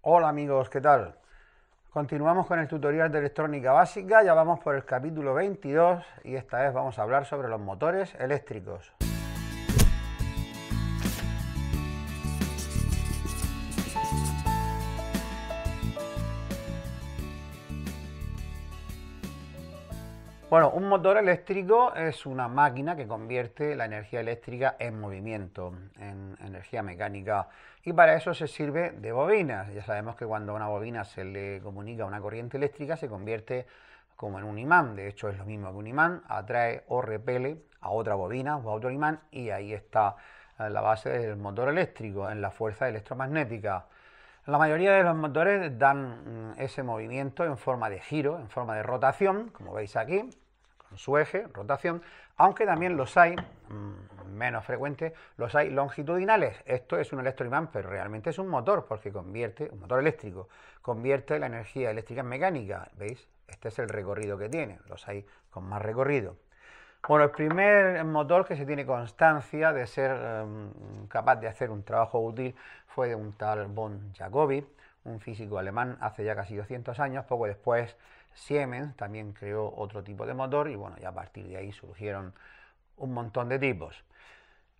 Hola amigos, ¿qué tal? Continuamos con el tutorial de electrónica básica, ya vamos por el capítulo 22 y esta vez vamos a hablar sobre los motores eléctricos. Bueno, un motor eléctrico es una máquina que convierte la energía eléctrica en movimiento, en energía mecánica, y para eso se sirve de bobinas. Ya sabemos que cuando a una bobina se le comunica una corriente eléctrica se convierte como en un imán. De hecho es lo mismo que un imán, atrae o repele a otra bobina o a otro imán, y ahí está la base del motor eléctrico, en la fuerza electromagnética. La mayoría de los motores dan ese movimiento en forma de giro, en forma de rotación, como veis aquí, con su eje, rotación, aunque también los hay, menos frecuentes, los hay longitudinales. Esto es un electroimán, pero realmente es un motor, porque convierte, un motor eléctrico, convierte la energía eléctrica en mecánica. ¿Veis? Este es el recorrido que tiene, los hay con más recorrido. Bueno, el primer motor que se tiene constancia de ser capaz de hacer un trabajo útil fue de un tal von Jacobi, un físico alemán, hace ya casi 200 años. Poco después Siemens también creó otro tipo de motor y bueno, ya a partir de ahí surgieron un montón de tipos.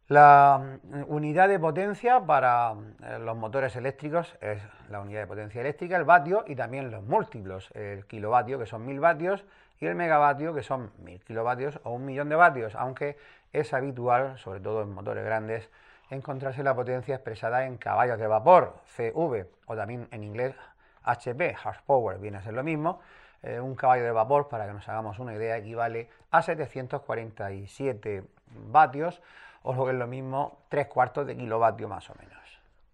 La unidad de potencia para los motores eléctricos es la unidad de potencia eléctrica, el vatio, y también los múltiplos, el kilovatio, que son 1000 vatios, y el megavatio, que son 1000 kilovatios o 1.000.000 de vatios, aunque es habitual, sobre todo en motores grandes, encontrarse la potencia expresada en caballos de vapor, CV, o también en inglés HP, horsepower, viene a ser lo mismo. Un caballo de vapor, para que nos hagamos una idea, equivale a 747 vatios, o lo que es lo mismo, 3/4 de kilovatio más o menos.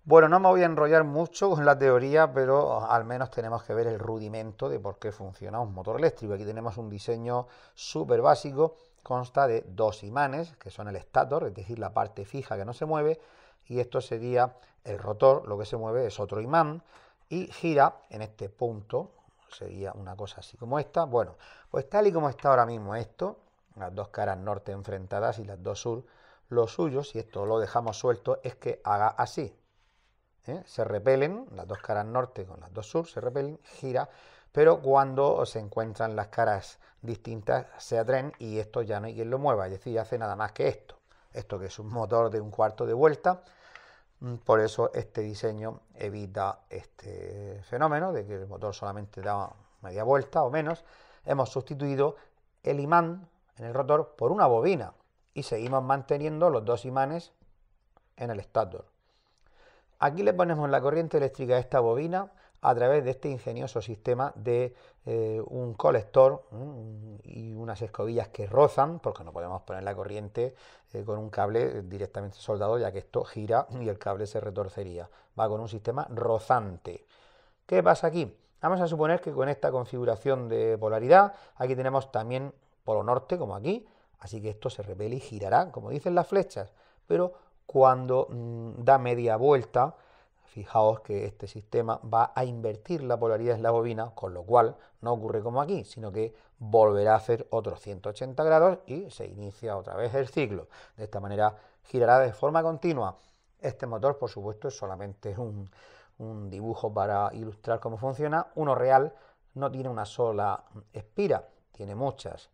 Bueno, no me voy a enrollar mucho con la teoría, pero al menos tenemos que ver el rudimento de por qué funciona un motor eléctrico. Aquí tenemos un diseño súper básico, consta de dos imanes, que son el estator, es decir, la parte fija que no se mueve, y esto sería el rotor, lo que se mueve es otro imán, y gira en este punto, sería una cosa así como esta. Bueno, pues tal y como está ahora mismo esto, las dos caras norte enfrentadas y las dos sur, lo suyo, si esto lo dejamos suelto, es que haga así. Se repelen, las dos caras norte con las dos sur, se repelen, gira, pero cuando se encuentran las caras distintas se atraen y esto ya no hay quien lo mueva, es decir, hace nada más que esto. Esto que es un motor de 1/4 de vuelta, por eso este diseño evita este fenómeno de que el motor solamente da media vuelta o menos. Hemos sustituido el imán en el rotor por una bobina y seguimos manteniendo los dos imanes en el estator. Aquí le ponemos la corriente eléctrica a esta bobina a través de este ingenioso sistema de un colector y unas escobillas que rozan, porque no podemos poner la corriente con un cable directamente soldado, ya que esto gira y el cable se retorcería. Va con un sistema rozante. ¿Qué pasa aquí? Vamos a suponer que con esta configuración de polaridad, aquí tenemos también polo norte, como aquí, así que esto se repele y girará, como dicen las flechas, pero cuando da media vuelta, fijaos que este sistema va a invertir la polaridad en la bobina, con lo cual no ocurre como aquí, sino que volverá a hacer otros 180 grados y se inicia otra vez el ciclo. De esta manera girará de forma continua. Este motor, por supuesto, es solamente un dibujo para ilustrar cómo funciona. Uno real no tiene una sola espira, tiene muchas.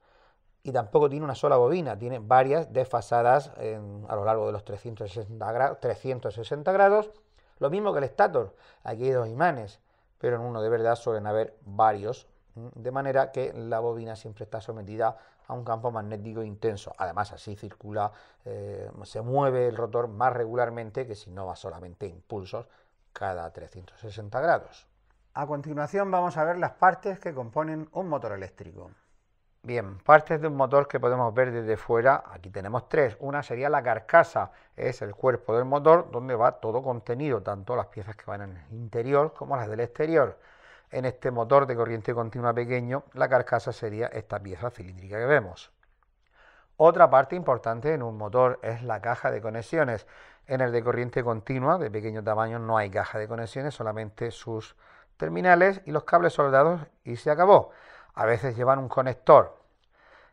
Y tampoco tiene una sola bobina, tiene varias desfasadas a lo largo de los 360 grados. Lo mismo que el estator, aquí hay dos imanes, pero en uno de verdad suelen haber varios, de manera que la bobina siempre está sometida a un campo magnético intenso. Además, así circula, se mueve el rotor más regularmente que si no va solamente impulsos cada 360 grados. A continuación vamos a ver las partes que componen un motor eléctrico. Bien, partes de un motor que podemos ver desde fuera, aquí tenemos tres. Una sería la carcasa, es el cuerpo del motor donde va todo contenido, tanto las piezas que van en el interior como las del exterior. En este motor de corriente continua pequeño, la carcasa sería esta pieza cilíndrica que vemos. Otra parte importante en un motor es la caja de conexiones. En el de corriente continua de pequeño tamaño no hay caja de conexiones, solamente sus terminales y los cables soldados y se acabó. A veces llevan un conector.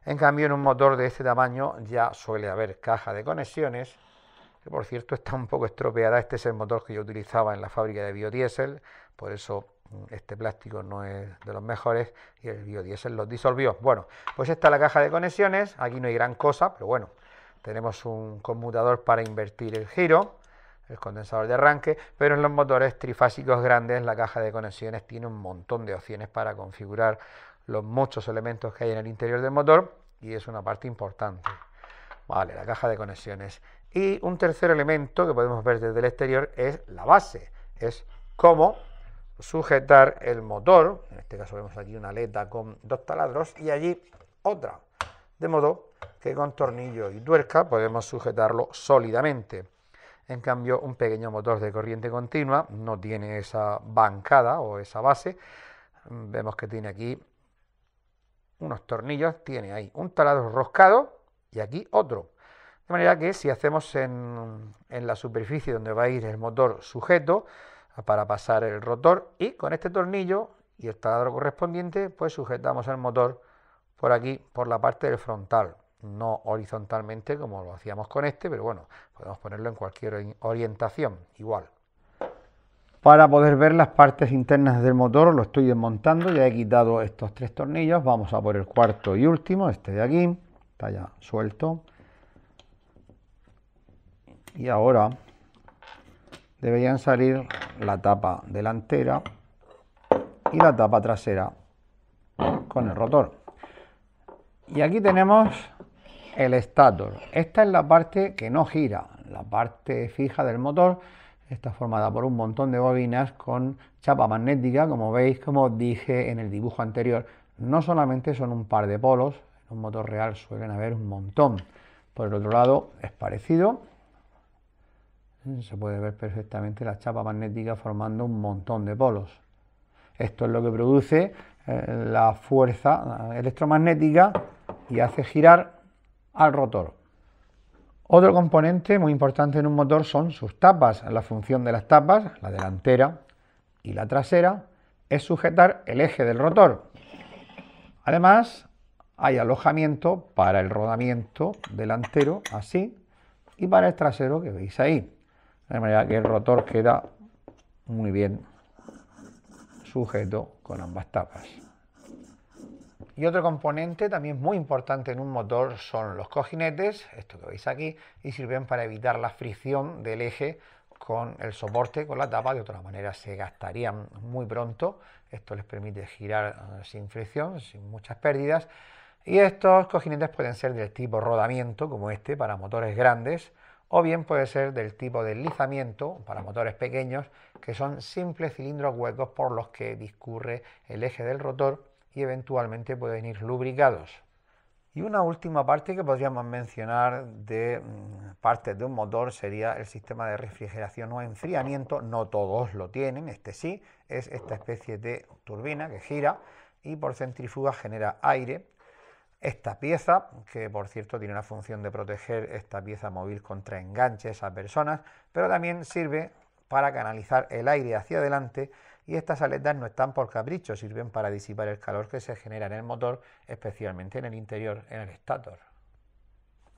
En cambio, en un motor de este tamaño ya suele haber caja de conexiones que por cierto está un poco estropeada. Este es el motor que yo utilizaba en la fábrica de biodiesel, por eso este plástico no es de los mejores y el biodiesel los disolvió. Bueno, pues esta es la caja de conexiones, aquí no hay gran cosa, pero bueno, tenemos un conmutador para invertir el giro, el condensador de arranque, pero en los motores trifásicos grandes la caja de conexiones tiene un montón de opciones para configurar los muchos elementos que hay en el interior del motor y es una parte importante. Vale, la caja de conexiones. Y un tercer elemento que podemos ver desde el exterior es la base, es cómo sujetar el motor. En este caso vemos aquí una aleta con 2 taladros y allí otra, de modo que con tornillo y tuerca podemos sujetarlo sólidamente. En cambio, un pequeño motor de corriente continua no tiene esa bancada o esa base. Vemos que tiene aquí unos tornillos, tiene ahí un taladro roscado y aquí otro. De manera que si hacemos en la superficie donde va a ir el motor sujeto para pasar el rotor y con este tornillo y el taladro correspondiente pues sujetamos el motor por aquí, por la parte del frontal, no horizontalmente como lo hacíamos con este, pero bueno, podemos ponerlo en cualquier orientación, igual. Para poder ver las partes internas del motor lo estoy desmontando, ya he quitado estos 3 tornillos, vamos a por el cuarto y último, este de aquí, está ya suelto. Y ahora deberían salir la tapa delantera y la tapa trasera con el rotor. Y aquí tenemos el estator. Esta es la parte que no gira, la parte fija del motor. Está formada por un montón de bobinas con chapa magnética, como veis, como os dije en el dibujo anterior. No solamente son un par de polos, en un motor real suelen haber un montón. Por el otro lado es parecido. Se puede ver perfectamente la chapa magnética formando un montón de polos. Esto es lo que produce la fuerza electromagnética y hace girar al rotor. Otro componente muy importante en un motor son sus tapas. La función de las tapas, la delantera y la trasera, es sujetar el eje del rotor. Además, hay alojamiento para el rodamiento delantero, así, y para el trasero que veis ahí. De manera que el rotor queda muy bien sujeto con ambas tapas. Y otro componente también muy importante en un motor son los cojinetes, esto que veis aquí, y sirven para evitar la fricción del eje con el soporte, con la tapa. De otra manera se gastarían muy pronto. Esto les permite girar sin fricción, sin muchas pérdidas. Y estos cojinetes pueden ser del tipo rodamiento, como este, para motores grandes, o bien puede ser del tipo deslizamiento, para motores pequeños, que son simples cilindros huecos por los que discurre el eje del rotor y eventualmente pueden ir lubricados. Y una última parte que podríamos mencionar de partes de un motor sería el sistema de refrigeración o enfriamiento. No todos lo tienen, este sí, es esta especie de turbina que gira y por centrífuga genera aire. Esta pieza, que por cierto tiene la función de proteger esta pieza móvil contra enganches a personas, pero también sirve para canalizar el aire hacia adelante. Y estas aletas no están por capricho, sirven para disipar el calor que se genera en el motor, especialmente en el interior, en el estator.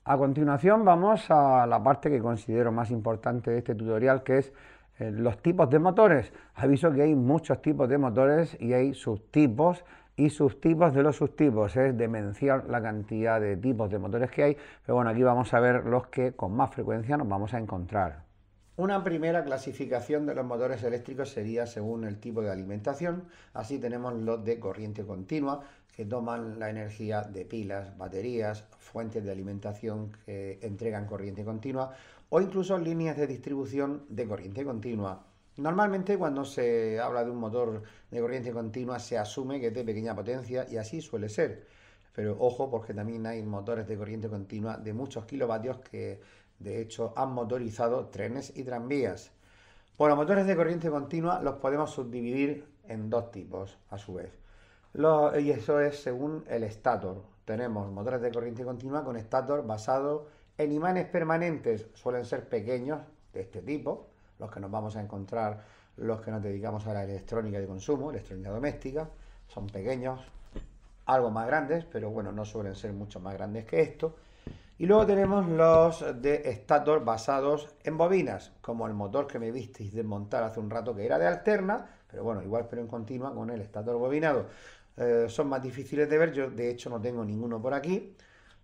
A continuación vamos a la parte que considero más importante de este tutorial, que es los tipos de motores. Aviso que hay muchos tipos de motores y hay subtipos y subtipos de los subtipos. Es demencial la cantidad de tipos de motores que hay, pero bueno, aquí vamos a ver los que con más frecuencia nos vamos a encontrar. Una primera clasificación de los motores eléctricos sería según el tipo de alimentación. Así tenemos los de corriente continua, que toman la energía de pilas, baterías, fuentes de alimentación que entregan corriente continua, o incluso líneas de distribución de corriente continua. Normalmente cuando se habla de un motor de corriente continua se asume que es de pequeña potencia y así suele ser. Pero ojo, porque también hay motores de corriente continua de muchos kilovatios que de hecho han motorizado trenes y tranvías. Bueno, motores de corriente continua los podemos subdividir en dos tipos a su vez. Y eso es según el estator. Tenemos motores de corriente continua con estator basado en imanes permanentes. Suelen ser pequeños de este tipo, los que nos vamos a encontrar los que nos dedicamos a la electrónica de consumo, electrónica doméstica. Son pequeños, algo más grandes, pero bueno, no suelen ser mucho más grandes que esto. Y luego tenemos los de estator basados en bobinas, como el motor que me visteis desmontar hace un rato que era de alterna, pero bueno, igual pero en continua con el estator bobinado. Son más difíciles de ver, yo de hecho no tengo ninguno por aquí,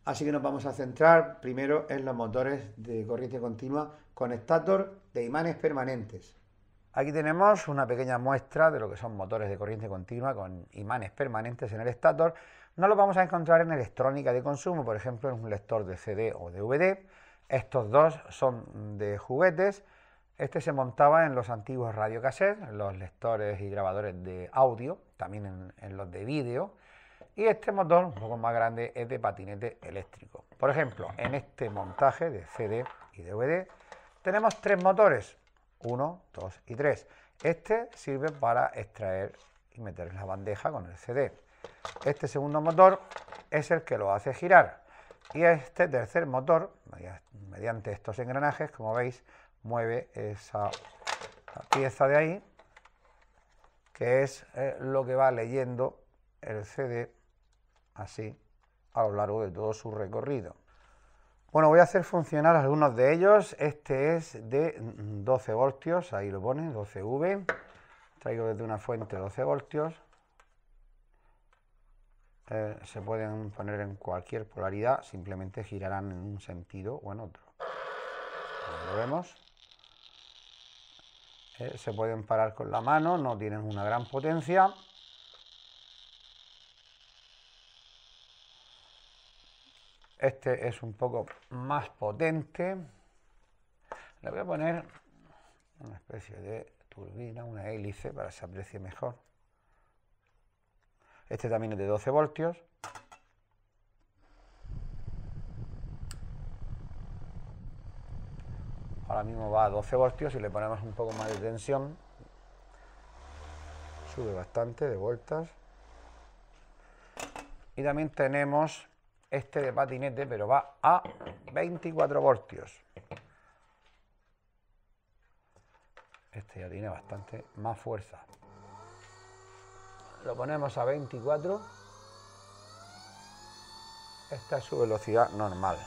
así que nos vamos a centrar primero en los motores de corriente continua con estator de imanes permanentes. Aquí tenemos una pequeña muestra de lo que son motores de corriente continua con imanes permanentes en el estator. No los vamos a encontrar en electrónica de consumo, por ejemplo, en un lector de CD o DVD. Estos dos son de juguetes. Este se montaba en los antiguos radiocassettes, en los lectores y grabadores de audio, también en los de vídeo. Y este motor, un poco más grande, es de patinete eléctrico. Por ejemplo, en este montaje de CD y DVD tenemos tres motores, 1, 2 y 3. Este sirve para extraer y meter en la bandeja con el CD. Este segundo motor es el que lo hace girar. Y este tercer motor, mediante estos engranajes, como veis, mueve esa pieza de ahí, que es lo que va leyendo el CD así a lo largo de todo su recorrido. Bueno, voy a hacer funcionar algunos de ellos. Este es de 12 voltios, ahí lo pone, 12V. Traigo desde una fuente 12 voltios. Se pueden poner en cualquier polaridad, simplemente girarán en un sentido o en otro. Ahí lo vemos. Se pueden parar con la mano, no tienen una gran potencia. Este es un poco más potente. Le voy a poner una especie de turbina, una hélice para que se aprecie mejor. Este también es de 12 voltios. Ahora mismo va a 12 voltios y le ponemos un poco más de tensión. Sube bastante de vueltas. Y también tenemos este de patinete, pero va a 24 voltios. Este ya tiene bastante más fuerza. Lo ponemos a 24. Esta es su velocidad normal.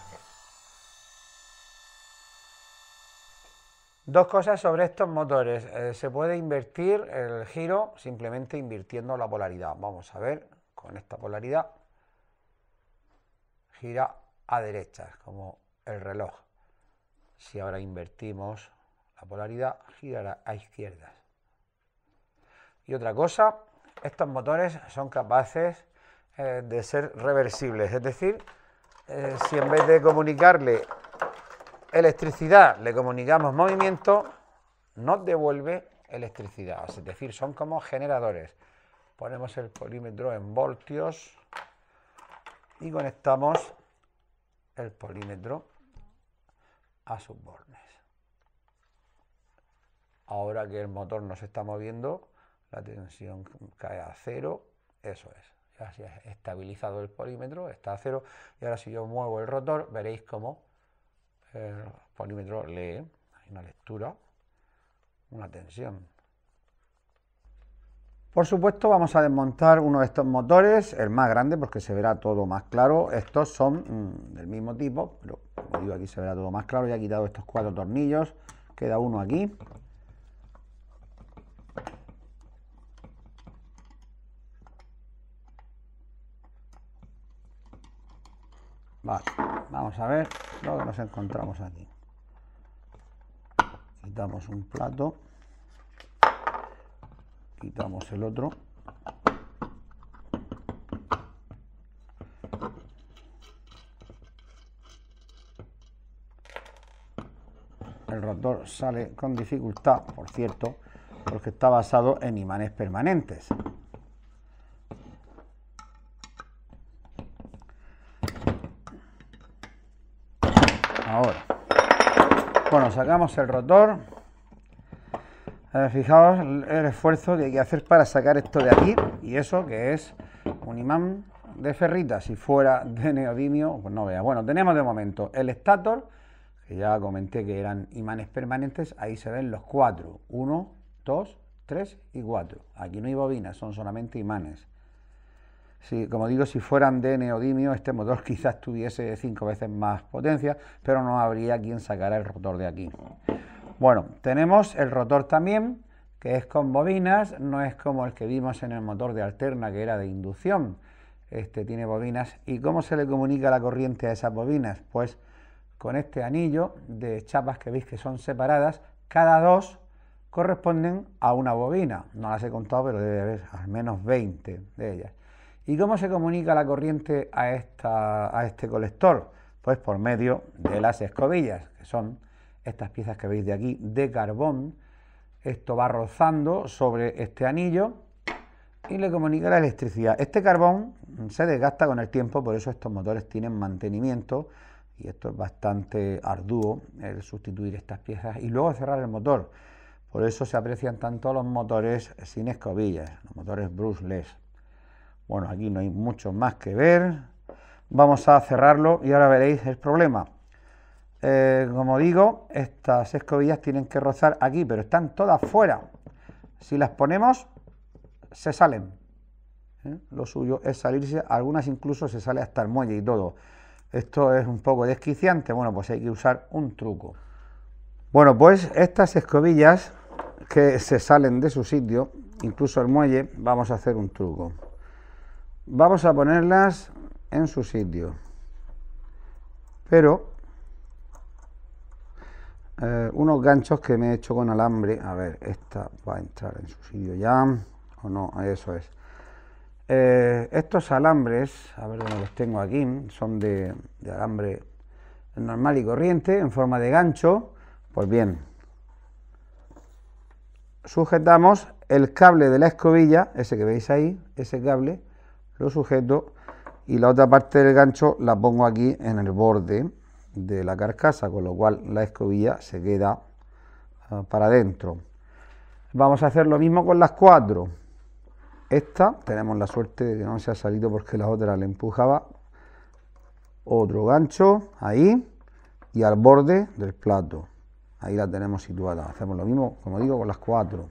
Dos cosas sobre estos motores. Se puede invertir el giro simplemente invirtiendo la polaridad. Vamos a ver, con esta polaridad gira a derecha, como el reloj. Si ahora invertimos la polaridad, girará a izquierdas. Y otra cosa, estos motores son capaces de ser reversibles, es decir, si en vez de comunicarle electricidad le comunicamos movimiento, nos devuelve electricidad, es decir, son como generadores. Ponemos el polímetro en voltios y conectamos el polímetro a sus bornes. Ahora que el motor no se está moviendo, la tensión cae a cero, eso es. Ya se ha estabilizado el polímetro, está a cero, y ahora si yo muevo el rotor, veréis cómo el polímetro lee, hay una lectura, una tensión. Por supuesto vamos a desmontar uno de estos motores, el más grande porque se verá todo más claro. Estos son del mismo tipo, pero como digo aquí se verá todo más claro. Ya he quitado estos 4 tornillos, queda uno aquí. Vale, vamos a ver lo que nos encontramos aquí. Quitamos un plato, quitamos el otro. El rotor sale con dificultad, por cierto, porque está basado en imanes permanentes. Ahora, bueno, sacamos el rotor. Fijaos el esfuerzo que hay que hacer para sacar esto de aquí, y eso que es un imán de ferrita. Si fuera de neodimio, pues no vea. Bueno, tenemos de momento el estator, que ya comenté que eran imanes permanentes. Ahí se ven los 4, 1, 2, 3 y 4. Aquí no hay bobinas, son solamente imanes. Si, como digo, si fueran de neodimio, este motor quizás tuviese 5 veces más potencia, pero no habría quien sacara el rotor de aquí. Bueno, tenemos el rotor también, que es con bobinas, no es como el que vimos en el motor de alterna, que era de inducción. Este tiene bobinas. ¿Y cómo se le comunica la corriente a esas bobinas? Pues con este anillo de chapas que veis que son separadas, cada dos corresponden a una bobina. No las he contado, pero debe haber al menos 20 de ellas. ¿Y cómo se comunica la corriente a este colector? Pues por medio de las escobillas, que son estas piezas que veis de aquí de carbón. Esto va rozando sobre este anillo y le comunica la electricidad. Este carbón se desgasta con el tiempo, por eso estos motores tienen mantenimiento y esto es bastante arduo, el sustituir estas piezas y luego cerrar el motor. Por eso se aprecian tanto los motores sin escobillas, los motores brushless. Bueno, aquí no hay mucho más que ver. Vamos a cerrarlo y ahora veréis el problema. Como digo, estas escobillas tienen que rozar aquí, pero están todas fuera. Si las ponemos, se salen. Lo suyo es salirse, algunas incluso se sale hasta el muelle y todo. Esto es un poco desquiciante, bueno, pues hay que usar un truco. Bueno, pues estas escobillas que se salen de su sitio, incluso el muelle, vamos a hacer un truco. Vamos a ponerlas en su sitio, pero unos ganchos que me he hecho con alambre, a ver, esta va a entrar en su sitio ya, o no, eso es. Estos alambres, a ver dónde los tengo aquí, son de alambre normal y corriente, en forma de gancho. Pues bien, sujetamos el cable de la escobilla, ese que veis ahí, ese cable, lo sujeto y la otra parte del gancho la pongo aquí en el borde de la carcasa, con lo cual la escobilla se queda para adentro. Vamos a hacer lo mismo con las cuatro. Esta, tenemos la suerte de que no se ha salido porque la otra le empujaba. Otro gancho, ahí, y al borde del plato. Ahí la tenemos situada. Hacemos lo mismo, como digo, con las cuatro.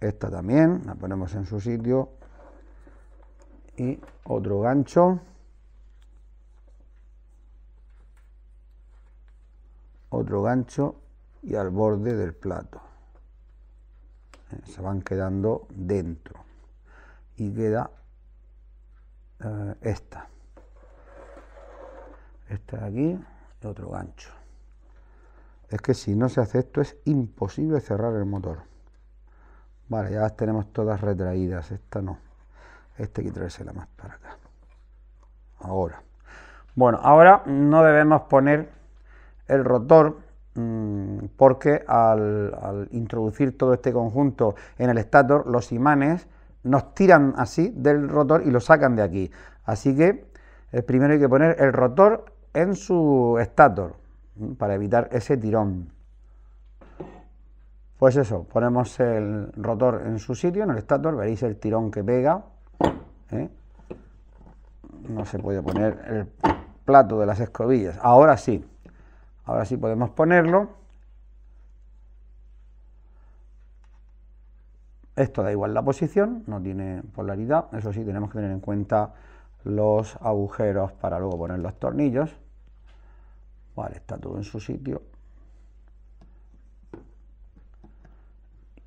Esta también, la ponemos en su sitio. Y otro gancho. Otro gancho y al borde del plato. Se van quedando dentro. Y queda esta de aquí y otro gancho. Es que si no se hace esto es imposible cerrar el motor. Vale, ya las tenemos todas retraídas. Esta no, esta hay que traérsela más para acá. Ahora, bueno, ahora no debemos poner el rotor porque al introducir todo este conjunto en el estator, los imanes nos tiran así del rotor y lo sacan de aquí. Así que primero hay que poner el rotor en su estator para evitar ese tirón. Pues eso, ponemos el rotor en su sitio, en el estator, veréis el tirón que pega. No se puede poner el plato de las escobillas. Ahora sí podemos ponerlo. Esto da igual la posición, no tiene polaridad. Eso sí, tenemos que tener en cuenta los agujeros para luego poner los tornillos. Vale, está todo en su sitio.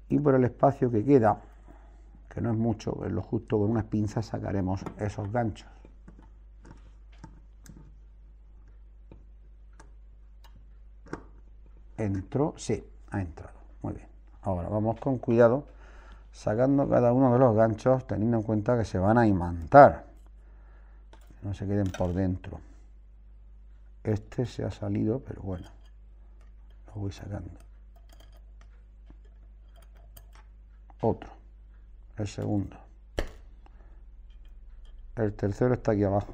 Y por el espacio que queda, que no es mucho, es lo justo, con unas pinzas sacaremos esos ganchos. ¿Entró? Sí, ha entrado. Muy bien. Ahora vamos con cuidado, sacando cada uno de los ganchos, teniendo en cuenta que se van a imantar, que no se queden por dentro. Este se ha salido, pero bueno, lo voy sacando. Otro, el segundo, el tercero está aquí abajo.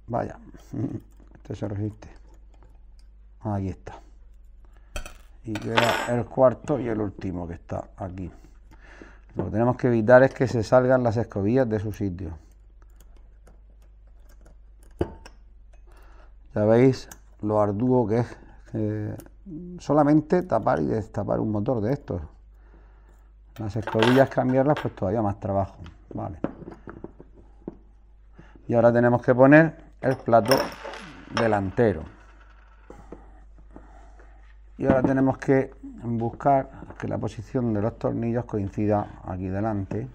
Vaya, este se resiste. Ahí está. Y queda el cuarto y el último que está aquí. Lo que tenemos que evitar es que se salgan las escobillas de su sitio. Ya veis lo arduo que es solamente tapar y destapar un motor de estos. Las escobillas cambiarlas, pues todavía más trabajo. Vale. Y ahora tenemos que poner el plato delantero. Y ahora tenemos que buscar que la posición de los tornillos coincida aquí delante.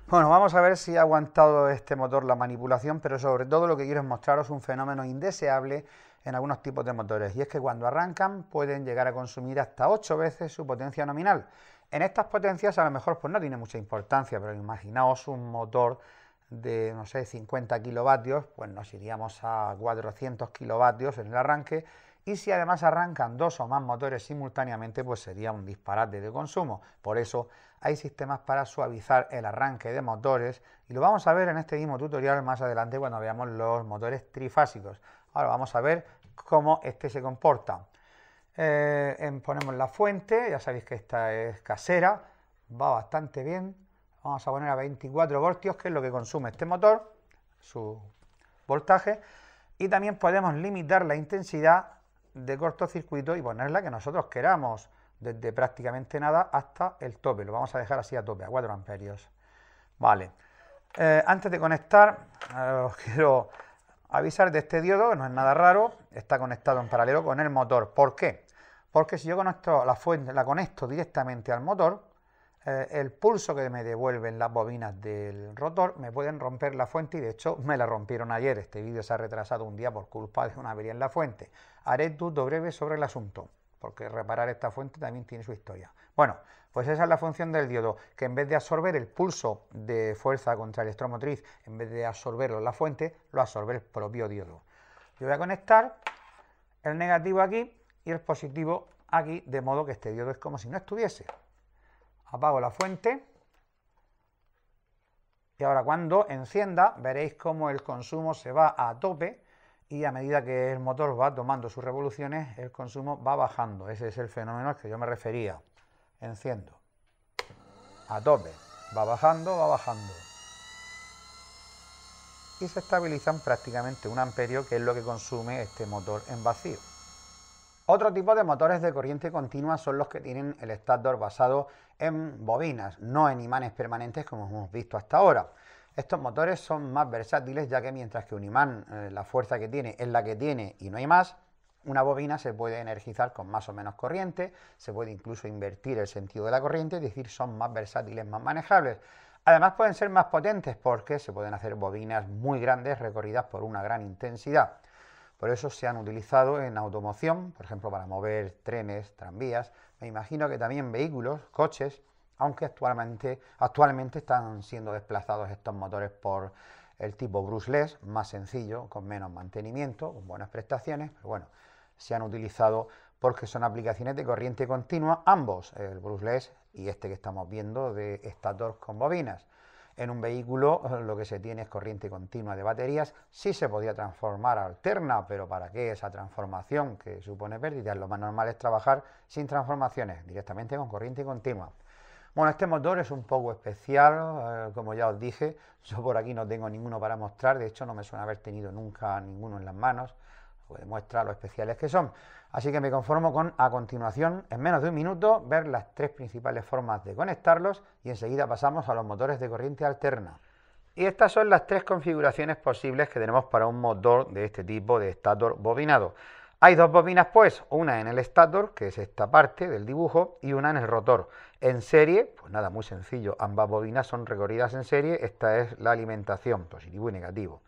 Bueno, vamos a ver si ha aguantado este motor la manipulación, pero sobre todo lo que quiero es mostraros un fenómeno indeseable en algunos tipos de motores, y es que cuando arrancan pueden llegar a consumir hasta 8 veces su potencia nominal. En estas potencias a lo mejor pues no tiene mucha importancia, pero imaginaos un motor de, no sé, 50 kilovatios, pues nos iríamos a 400 kilovatios en el arranque, y si además arrancan 2 o más motores simultáneamente, pues sería un disparate de consumo. Por eso hay sistemas para suavizar el arranque de motores, y lo vamos a ver en este mismo tutorial más adelante cuando veamos los motores trifásicos. Ahora vamos a ver cómo este se comporta. Ponemos la fuente, ya sabéis que esta es casera, va bastante bien. Vamos a poner a 24 voltios, que es lo que consume este motor, su voltaje, y también podemos limitar la intensidad de cortocircuito y ponerla que nosotros queramos, desde prácticamente nada hasta el tope. Lo vamos a dejar así a tope, a 4 amperios. Vale. Antes de conectar, os quiero avisar de este diodo, que no es nada raro, está conectado en paralelo con el motor. ¿Por qué? Porque si yo conecto la fuente, la conecto directamente al motor, el pulso que me devuelven las bobinas del rotor me pueden romper la fuente, y de hecho me la rompieron ayer. Este vídeo se ha retrasado un día por culpa de una avería en la fuente. Haré tuto breve sobre el asunto, porque reparar esta fuente también tiene su historia. Bueno, pues esa es la función del diodo, que en vez de absorber el pulso de fuerza contra el electromotriz, en vez de absorberlo en la fuente, lo absorbe el propio diodo. Yo voy a conectar el negativo aquí y el positivo aquí, de modo que este diodo es como si no estuviese. Apago la fuente y ahora cuando encienda veréis cómo el consumo se va a tope, y a medida que el motor va tomando sus revoluciones el consumo va bajando. Ese es el fenómeno al que yo me refería. Enciendo a tope, va bajando y se estabilizan prácticamente 1 amperio, que es lo que consume este motor en vacío. Otro tipo de motores de corriente continua son los que tienen el estátor basado en bobinas, no en imanes permanentes como hemos visto hasta ahora. Estos motores son más versátiles, ya que mientras que un imán, la fuerza que tiene es la que tiene y no hay más, una bobina se puede energizar con más o menos corriente, se puede incluso invertir el sentido de la corriente, es decir, son más versátiles, más manejables. Además pueden ser más potentes porque se pueden hacer bobinas muy grandes recorridas por una gran intensidad. Por eso se han utilizado en automoción, por ejemplo, para mover trenes, tranvías, me imagino que también vehículos, coches, aunque actualmente están siendo desplazados estos motores por el tipo brushless, más sencillo, con menos mantenimiento, con buenas prestaciones, pero bueno, se han utilizado porque son aplicaciones de corriente continua, ambos, el brushless y este que estamos viendo de estator con bobinas. En un vehículo lo que se tiene es corriente continua de baterías. Sí se podía transformar a alterna, pero ¿para qué esa transformación que supone pérdidas? Lo más normal es trabajar sin transformaciones, directamente con corriente continua. Bueno, este motor es un poco especial, como ya os dije. Yo por aquí no tengo ninguno para mostrar, de hecho no me suena haber tenido nunca ninguno en las manos, lo que demuestra lo especiales que son. Así que me conformo con, a continuación, en menos de un minuto, ver las 3 principales formas de conectarlos, y enseguida pasamos a los motores de corriente alterna. Y estas son las 3 configuraciones posibles que tenemos para un motor de este tipo de estator bobinado. Hay 2 bobinas pues, una en el estator, que es esta parte del dibujo, y una en el rotor. En serie, pues nada, muy sencillo, ambas bobinas son recorridas en serie, esta es la alimentación, positivo y negativo.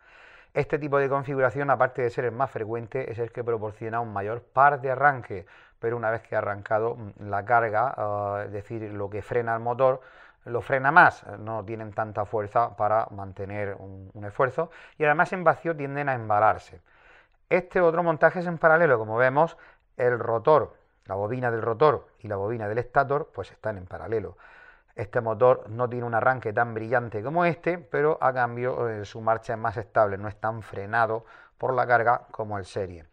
Este tipo de configuración, aparte de ser el más frecuente, es el que proporciona un mayor par de arranque, pero una vez que ha arrancado la carga, es decir, lo que frena el motor, lo frena más, no tienen tanta fuerza para mantener un esfuerzo, y además en vacío tienden a embalarse. Este otro montaje es en paralelo, como vemos, el rotor, la bobina del rotor y la bobina del estator, pues están en paralelo. Este motor no tiene un arranque tan brillante como este, pero a cambio su marcha es más estable, no es tan frenado por la carga como el serie.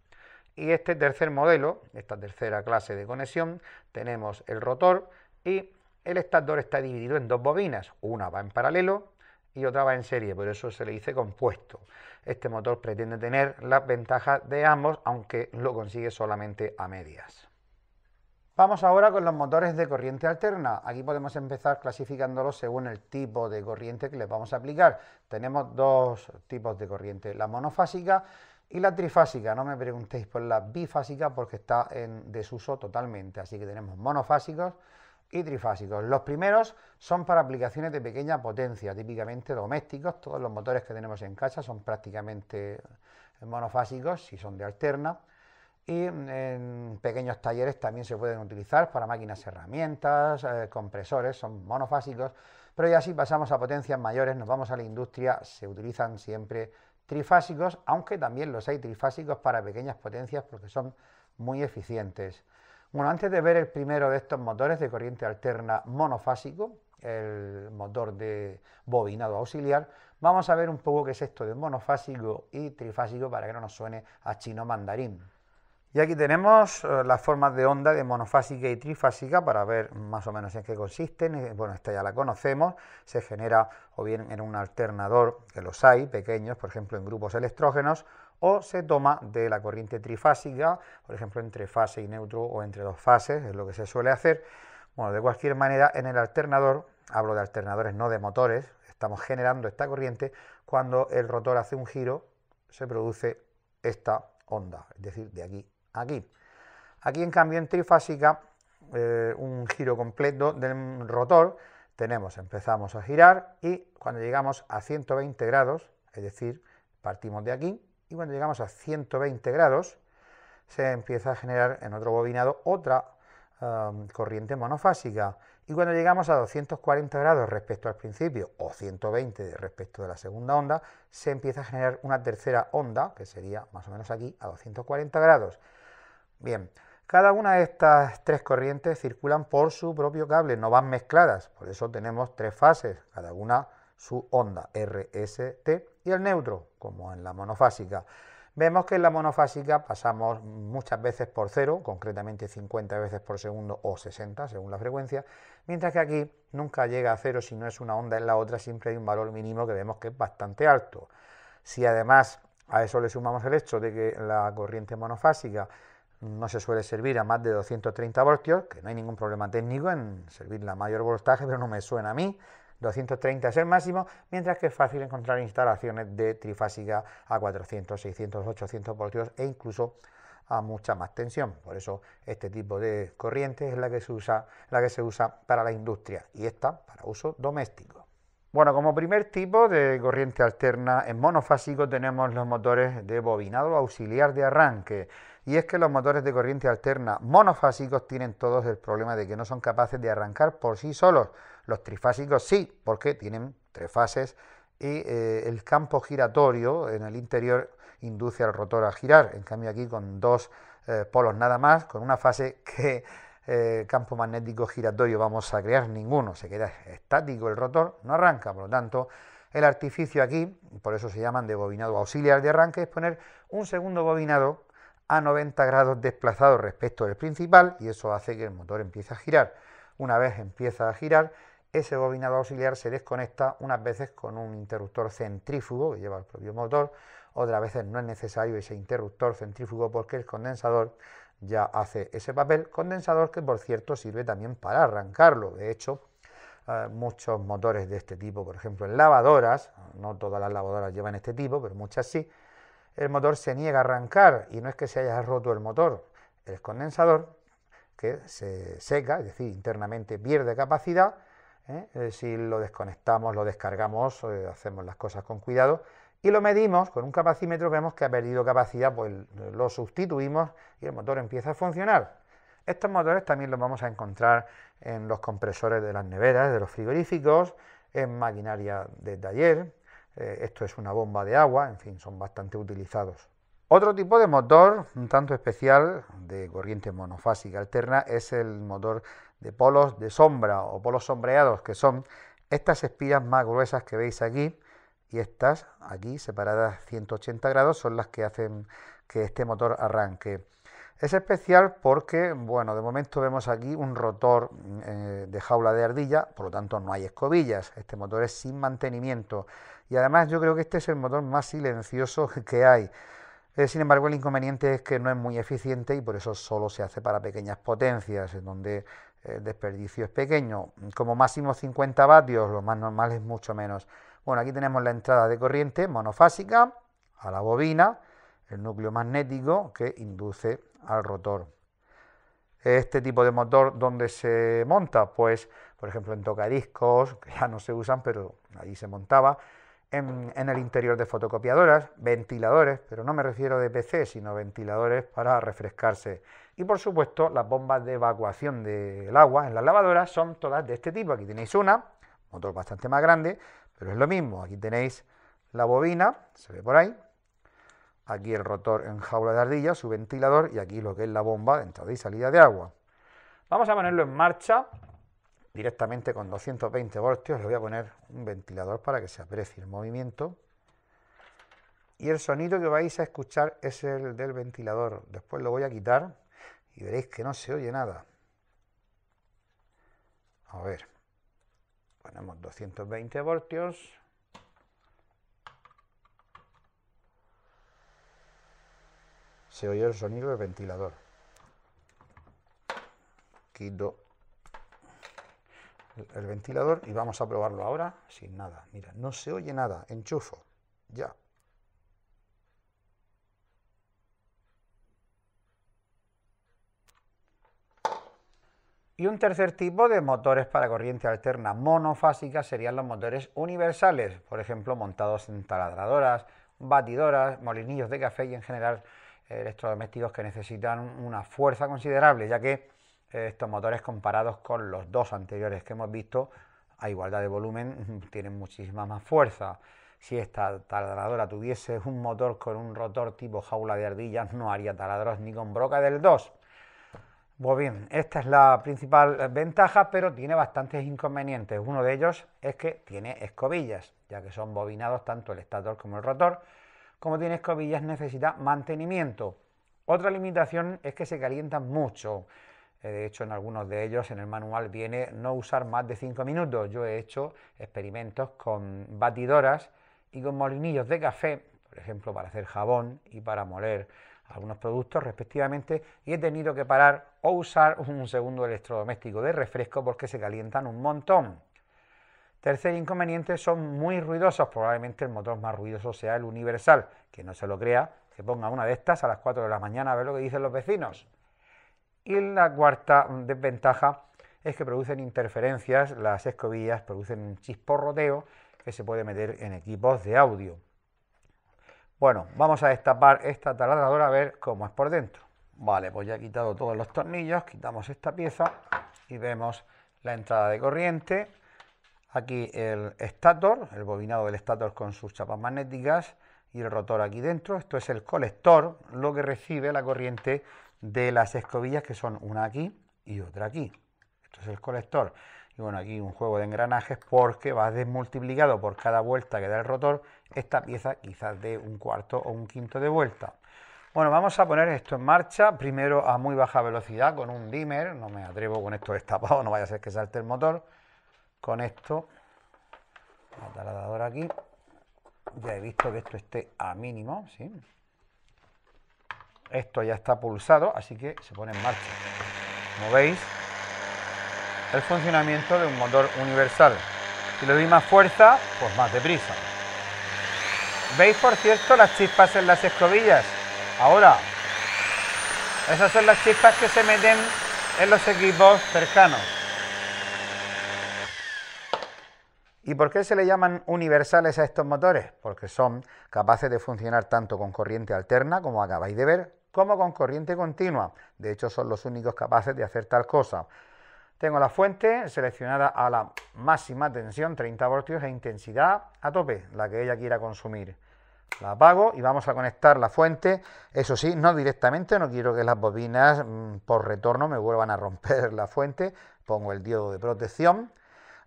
Y este tercer modelo, esta tercera clase de conexión, tenemos el rotor y el estátor está dividido en dos bobinas, una va en paralelo y otra va en serie, por eso se le dice compuesto. Este motor pretende tener las ventajas de ambos, aunque lo consigue solamente a medias. Vamos ahora con los motores de corriente alterna. Aquí podemos empezar clasificándolos según el tipo de corriente que les vamos a aplicar. Tenemos dos tipos de corriente, la monofásica y la trifásica. No me preguntéis por la bifásica porque está en desuso totalmente, así que tenemos monofásicos y trifásicos. Los primeros son para aplicaciones de pequeña potencia, típicamente domésticos. Todos los motores que tenemos en casa son prácticamente monofásicos si son de alterna. Y en pequeños talleres también se pueden utilizar para máquinas herramientas, compresores, son monofásicos, pero ya si pasamos a potencias mayores, nos vamos a la industria, se utilizan siempre trifásicos, aunque también los hay trifásicos para pequeñas potencias porque son muy eficientes. Bueno, antes de ver el primero de estos motores de corriente alterna monofásico, el motor de bobinado auxiliar, vamos a ver un poco qué es esto de monofásico y trifásico para que no nos suene a chino mandarín. Y aquí tenemos las formas de onda de monofásica y trifásica para ver más o menos en qué consisten. Bueno, esta ya la conocemos, se genera o bien en un alternador, que los hay, pequeños, por ejemplo en grupos electrógenos, o se toma de la corriente trifásica, por ejemplo entre fase y neutro o entre dos fases, es lo que se suele hacer. Bueno, de cualquier manera, en el alternador, hablo de alternadores, no de motores, estamos generando esta corriente, cuando el rotor hace un giro, se produce esta onda, es decir, de aquí aquí. Aquí en cambio en trifásica, un giro completo del rotor, empezamos a girar y cuando llegamos a 120 grados, es decir, partimos de aquí y cuando llegamos a 120 grados se empieza a generar en otro bobinado otra corriente monofásica y cuando llegamos a 240 grados respecto al principio o 120 respecto de la segunda onda, se empieza a generar una tercera onda, que sería más o menos aquí a 240 grados. Bien, cada una de estas tres corrientes circulan por su propio cable, no van mezcladas, por eso tenemos tres fases, cada una su onda, R, S, T, y el neutro, como en la monofásica. Vemos que en la monofásica pasamos muchas veces por cero, concretamente 50 veces por segundo o 60, según la frecuencia, mientras que aquí nunca llega a cero si no es una onda en la otra, siempre hay un valor mínimo que vemos que es bastante alto. Si además a eso le sumamos el hecho de que la corriente monofásica no se suele servir a más de 230 voltios, que no hay ningún problema técnico en servir a mayor voltaje, pero no me suena a mí. 230 es el máximo, mientras que es fácil encontrar instalaciones de trifásica a 400, 600, 800 voltios e incluso a mucha más tensión. Por eso este tipo de corriente es la que se usa para la industria y esta para uso doméstico. Bueno, como primer tipo de corriente alterna en monofásico tenemos los motores de bobinado auxiliar de arranque. Y es que los motores de corriente alterna monofásicos tienen todos el problema de que no son capaces de arrancar por sí solos. Los trifásicos sí, porque tienen tres fases y el campo giratorio en el interior induce al rotor a girar. En cambio aquí con dos polos nada más, con una fase que campo magnético giratorio vamos a crear ninguno, se queda estático el rotor, no arranca, por lo tanto el artificio aquí, por eso se llaman de bobinado auxiliar de arranque, es poner un segundo bobinado a 90 grados desplazado respecto del principal y eso hace que el motor empiece a girar. Una vez empieza a girar, ese bobinado auxiliar se desconecta unas veces con un interruptor centrífugo que lleva el propio motor, otras veces no es necesario ese interruptor centrífugo porque el condensador ya hace ese papel, condensador que por cierto sirve también para arrancarlo. De hecho, muchos motores de este tipo, por ejemplo en lavadoras, no todas las lavadoras llevan este tipo, pero muchas sí, el motor se niega a arrancar y no es que se haya roto el motor, el condensador que se seca, es decir, internamente pierde capacidad, si lo desconectamos, lo descargamos, hacemos las cosas con cuidado y lo medimos con un capacímetro, vemos que ha perdido capacidad, pues lo sustituimos y el motor empieza a funcionar. Estos motores también los vamos a encontrar en los compresores de las neveras, de los frigoríficos, en maquinaria de taller. Esto es una bomba de agua, en fin, son bastante utilizados. Otro tipo de motor, un tanto especial, de corriente monofásica alterna, es el motor de polos de sombra o polos sombreados, que son estas espiras más gruesas que veis aquí, y estas aquí separadas 180 grados son las que hacen que este motor arranque. Es especial porque, bueno, de momento vemos aquí un rotor de jaula de ardilla, por lo tanto no hay escobillas, este motor es sin mantenimiento y además yo creo que este es el motor más silencioso que hay. Sin embargo, el inconveniente es que no es muy eficiente y por eso solo se hace para pequeñas potencias, en donde el desperdicio es pequeño, como máximo 50 vatios, lo más normal es mucho menos. Bueno, aquí tenemos la entrada de corriente monofásica a la bobina, el núcleo magnético que induce al rotor. Este tipo de motor, ¿dónde se monta? Pues, por ejemplo, en tocadiscos, que ya no se usan, pero allí se montaba, en el interior de fotocopiadoras, ventiladores, pero no me refiero de PC, sino ventiladores para refrescarse. Y por supuesto, las bombas de evacuación del agua en las lavadoras son todas de este tipo. Aquí tenéis una, motor bastante más grande, pero es lo mismo. Aquí tenéis la bobina, se ve por ahí. Aquí el rotor en jaula de ardilla, su ventilador, y aquí lo que es la bomba de entrada y salida de agua. Vamos a ponerlo en marcha directamente con 220 voltios. Le voy a poner un ventilador para que se aprecie el movimiento. Y el sonido que vais a escuchar es el del ventilador. Después lo voy a quitar y veréis que no se oye nada. A ver, ponemos 220 voltios. Se oye el sonido del ventilador. Quito el ventilador y vamos a probarlo ahora sin nada. Mira, no se oye nada. Enchufo. Ya. Y un tercer tipo de motores para corriente alterna monofásica serían los motores universales, por ejemplo, montados en taladradoras, batidoras, molinillos de café y en general electrodomésticos que necesitan una fuerza considerable, ya que estos motores comparados con los dos anteriores que hemos visto, a igualdad de volumen, tienen muchísima más fuerza. Si esta taladradora tuviese un motor con un rotor tipo jaula de ardillas, no haría taladros ni con broca del 2. Pues bien, esta es la principal ventaja, pero tiene bastantes inconvenientes. Uno de ellos es que tiene escobillas, ya que son bobinados tanto el estator como el rotor. Como tiene escobillas, necesita mantenimiento. Otra limitación es que se calientan mucho. De hecho, en algunos de ellos en el manual viene no usar más de 5 minutos. Yo he hecho experimentos con batidoras y con molinillos de café, por ejemplo, para hacer jabón y para moler algunos productos respectivamente, y he tenido que parar o usar un segundo electrodoméstico de refresco porque se calientan un montón. Tercer inconveniente, son muy ruidosos, probablemente el motor más ruidoso sea el universal, que no se lo crea, que ponga una de estas a las 4 de la mañana a ver lo que dicen los vecinos. Y la cuarta desventaja es que producen interferencias, las escobillas producen un chisporroteo que se puede meter en equipos de audio. Bueno, vamos a destapar esta taladradora a ver cómo es por dentro. Vale, pues ya he quitado todos los tornillos, quitamos esta pieza y vemos la entrada de corriente. Aquí el estator, el bobinado del estator con sus chapas magnéticas y el rotor aquí dentro. Esto es el colector, lo que recibe la corriente de las escobillas, que son una aquí y otra aquí. Esto es el colector. Y bueno, aquí un juego de engranajes porque va desmultiplicado por cada vuelta que da el rotor. Esta pieza quizás dé un cuarto o un quinto de vuelta. Bueno, vamos a poner esto en marcha, primero a muy baja velocidad con un dimmer. No me atrevo con esto destapado, no vaya a ser que salte el motor. Con esto, la taladradora aquí, ya he visto que esto esté a mínimo, ¿sí? Esto ya está pulsado, así que se pone en marcha. Como veis, el funcionamiento de un motor universal. Si le doy más fuerza, pues más deprisa. ¿Veis, por cierto, las chispas en las escobillas? Ahora, esas son las chispas que se meten en los equipos cercanos. ¿Y por qué se le llaman universales a estos motores? Porque son capaces de funcionar tanto con corriente alterna, como acabáis de ver, como con corriente continua. De hecho, son los únicos capaces de hacer tal cosa. Tengo la fuente seleccionada a la máxima tensión, 30 voltios, e intensidad a tope, la que ella quiera consumir. La apago y vamos a conectar la fuente. Eso sí, no directamente, no quiero que las bobinas por retorno me vuelvan a romper la fuente. Pongo el diodo de protección.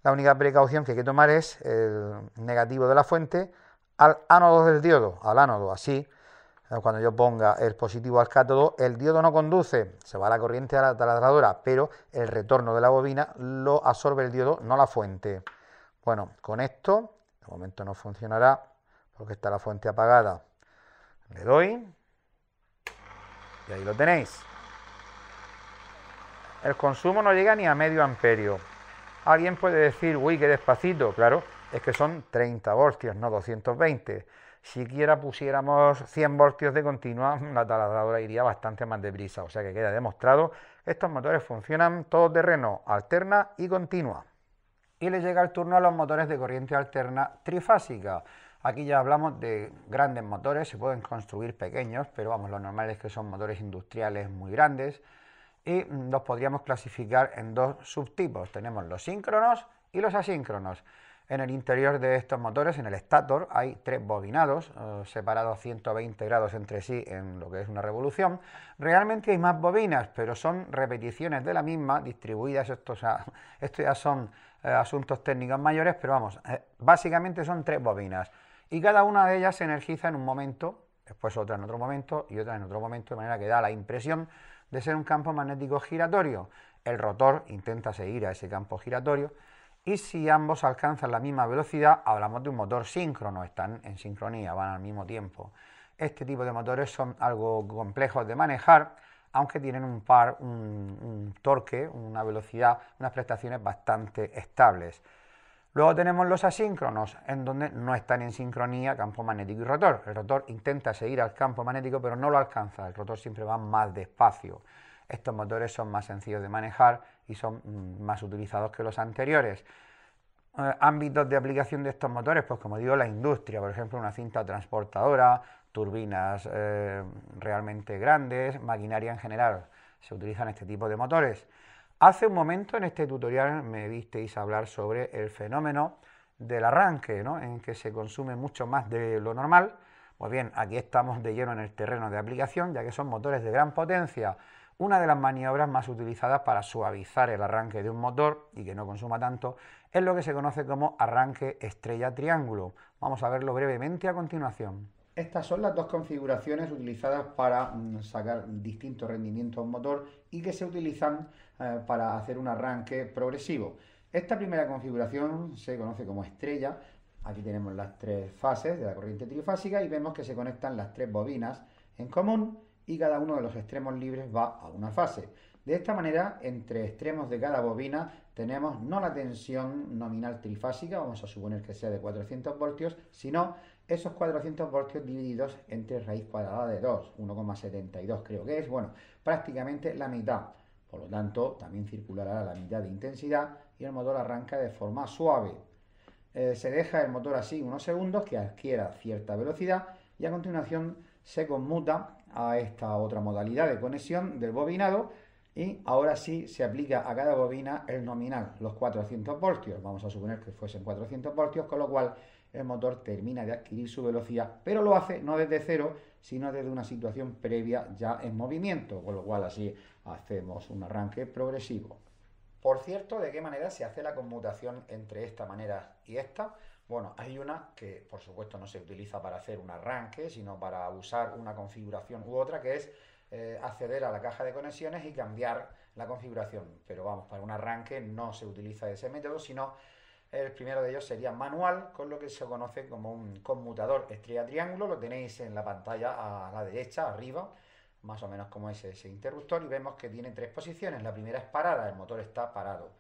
La única precaución que hay que tomar es el negativo de la fuente al ánodo del diodo, al ánodo, así Cuando yo ponga el positivo al cátodo, el diodo no conduce, se va la corriente a la taladradora, pero el retorno de la bobina lo absorbe el diodo, no la fuente. Bueno, con esto, de momento no funcionará porque está la fuente apagada. Le doy y ahí lo tenéis. El consumo no llega ni a medio amperio. Alguien puede decir, uy, qué despacito. Claro, es que son 30 voltios, no 220. Siquiera pusiéramos 100 voltios de continua, la taladradora iría bastante más deprisa. O sea que queda demostrado que estos motores funcionan todoterreno, alterna y continua. Y le llega el turno a los motores de corriente alterna trifásica. Aquí ya hablamos de grandes motores, se pueden construir pequeños, pero vamos, lo normal es que son motores industriales muy grandes y los podríamos clasificar en dos subtipos. Tenemos los síncronos y los asíncronos. En el interior de estos motores, en el estator, hay tres bobinados, separados 120 grados entre sí en lo que es una revolución. Realmente hay más bobinas, pero son repeticiones de la misma, distribuidas. Esto ya son asuntos técnicos mayores, pero vamos, básicamente son tres bobinas. Y cada una de ellas se energiza en un momento, después otra en otro momento y otra en otro momento, de manera que da la impresión de ser un campo magnético giratorio. El rotor intenta seguir a ese campo giratorio y si ambos alcanzan la misma velocidad, hablamos de un motor síncrono, están en sincronía, van al mismo tiempo. Este tipo de motores son algo complejos de manejar, aunque tienen un torque, una velocidad, unas prestaciones bastante estables. Luego tenemos los asíncronos, en donde no están en sincronía campo magnético y rotor. El rotor intenta seguir al campo magnético, pero no lo alcanza. El rotor siempre va más despacio. Estos motores son más sencillos de manejar y son más utilizados que los anteriores. Ámbitos de aplicación de estos motores, pues como digo, la industria, por ejemplo, una cinta transportadora, turbinas realmente grandes, maquinaria en general, se utilizan este tipo de motores. Hace un momento en este tutorial me visteis hablar sobre el fenómeno del arranque, ¿no? En que se consume mucho más de lo normal. Pues bien, aquí estamos de lleno en el terreno de aplicación, ya que son motores de gran potencia. Una de las maniobras más utilizadas para suavizar el arranque de un motor y que no consuma tanto es lo que se conoce como arranque estrella-triángulo. Vamos a verlo brevemente a continuación. Estas son las dos configuraciones utilizadas para sacar distintos rendimientos a un motor y que se utilizan para hacer un arranque progresivo. Esta primera configuración se conoce como estrella. Aquí tenemos las tres fases de la corriente trifásica y vemos que se conectan las tres bobinas en común y cada uno de los extremos libres va a una fase. De esta manera, entre extremos de cada bobina tenemos no la tensión nominal trifásica, vamos a suponer que sea de 400 voltios, sino esos 400 voltios divididos entre raíz cuadrada de 2, 1,72 creo que es, bueno, prácticamente la mitad. Por lo tanto, también circulará a la mitad de intensidad y el motor arranca de forma suave. Se deja el motor así unos segundos que adquiera cierta velocidad y a continuación se conmuta a esta otra modalidad de conexión del bobinado y ahora sí se aplica a cada bobina el nominal, los 400 voltios. Vamos a suponer que fuesen 400 voltios, con lo cual el motor termina de adquirir su velocidad, pero lo hace no desde cero, sino desde una situación previa ya en movimiento, con lo cual así hacemos un arranque progresivo. Por cierto, ¿de qué manera se hace la conmutación entre esta manera y esta? Bueno, hay una que por supuesto no se utiliza para hacer un arranque, sino para usar una configuración u otra, que es acceder a la caja de conexiones y cambiar la configuración. Pero vamos, para un arranque no se utiliza ese método, sino el primero de ellos sería manual, con lo que se conoce como un conmutador estrella-triángulo. Lo tenéis en la pantalla a la derecha, arriba, más o menos como es ese interruptor, y vemos que tiene tres posiciones. La primera es parada, el motor está parado.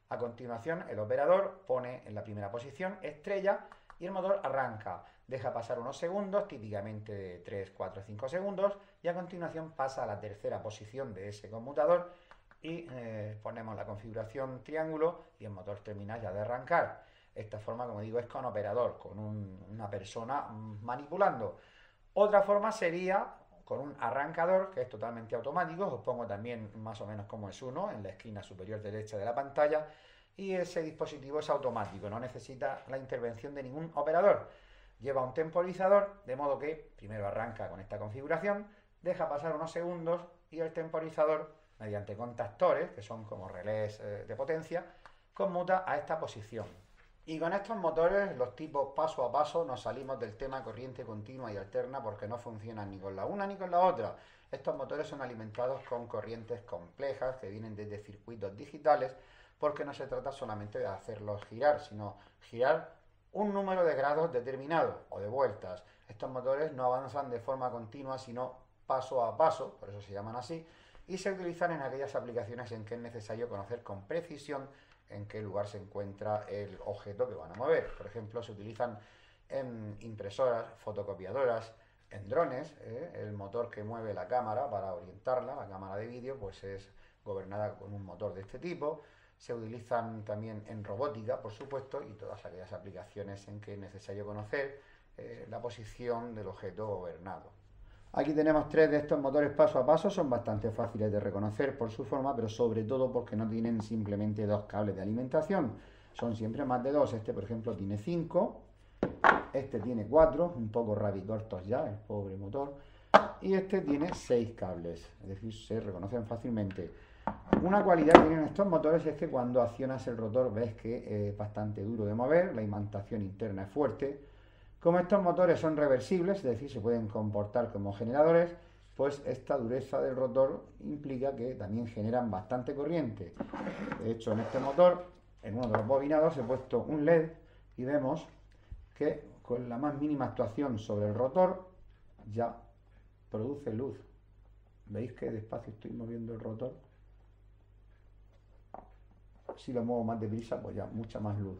A continuación, el operador pone en la primera posición estrella y el motor arranca. Deja pasar unos segundos, típicamente de 3, 4, 5 segundos, y a continuación pasa a la tercera posición de ese conmutador y ponemos la configuración triángulo y el motor termina ya de arrancar. Esta forma, como digo, es con operador, con una persona manipulando. Otra forma sería con un arrancador que es totalmente automático. Os pongo también más o menos como es uno en la esquina superior derecha de la pantalla, y ese dispositivo es automático, no necesita la intervención de ningún operador. Lleva un temporizador, de modo que primero arranca con esta configuración, deja pasar unos segundos y el temporizador, mediante contactores, que son como relés de potencia, conmuta a esta posición. Y con estos motores, los tipos paso a paso, nos salimos del tema corriente continua y alterna porque no funcionan ni con la una ni con la otra. Estos motores son alimentados con corrientes complejas que vienen desde circuitos digitales porque no se trata solamente de hacerlos girar, sino girar un número de grados determinado o de vueltas. Estos motores no avanzan de forma continua, sino paso a paso, por eso se llaman así, y se utilizan en aquellas aplicaciones en que es necesario conocer con precisión en qué lugar se encuentra el objeto que van a mover. Por ejemplo, se utilizan en impresoras, fotocopiadoras, en drones. El motor que mueve la cámara para orientarla, la cámara de vídeo, pues es gobernada con un motor de este tipo. Se utilizan también en robótica, por supuesto, y todas aquellas aplicaciones en que es necesario conocer la posición del objeto gobernado. Aquí tenemos 3 de estos motores paso a paso, son bastante fáciles de reconocer por su forma, pero sobre todo porque no tienen simplemente 2 cables de alimentación, son siempre más de 2. Este, por ejemplo, tiene 5, este tiene 4, un poco rabicortos ya, el pobre motor, y este tiene 6 cables, es decir, se reconocen fácilmente. Una cualidad que tienen estos motores es que cuando accionas el rotor ves que es bastante duro de mover, la imantación interna es fuerte. Como estos motores son reversibles, es decir, se pueden comportar como generadores, pues esta dureza del rotor implica que también generan bastante corriente. De hecho, en este motor, en uno de los bobinados, he puesto un LED y vemos que con la más mínima actuación sobre el rotor ya produce luz. ¿Veis que despacio estoy moviendo el rotor? Si lo muevo más deprisa, pues ya mucha más luz.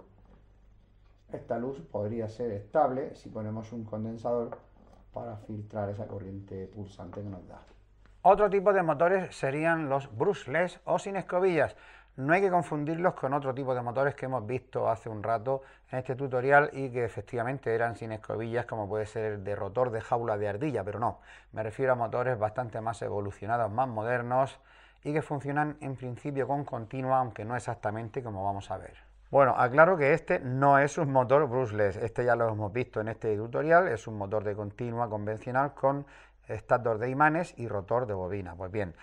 Esta luz podría ser estable si ponemos un condensador para filtrar esa corriente pulsante que nos da. Otro tipo de motores serían los brushless o sin escobillas. No hay que confundirlos con otro tipo de motores que hemos visto hace un rato en este tutorial y que efectivamente eran sin escobillas, como puede ser el de rotor de jaula de ardilla, pero no, me refiero a motores bastante más evolucionados, más modernos y que funcionan en principio con continua, aunque no exactamente como vamos a ver. Bueno, aclaro que este no es un motor brushless, este ya lo hemos visto en este tutorial, es un motor de continua convencional con estator de imanes y rotor de bobina. Pues bien,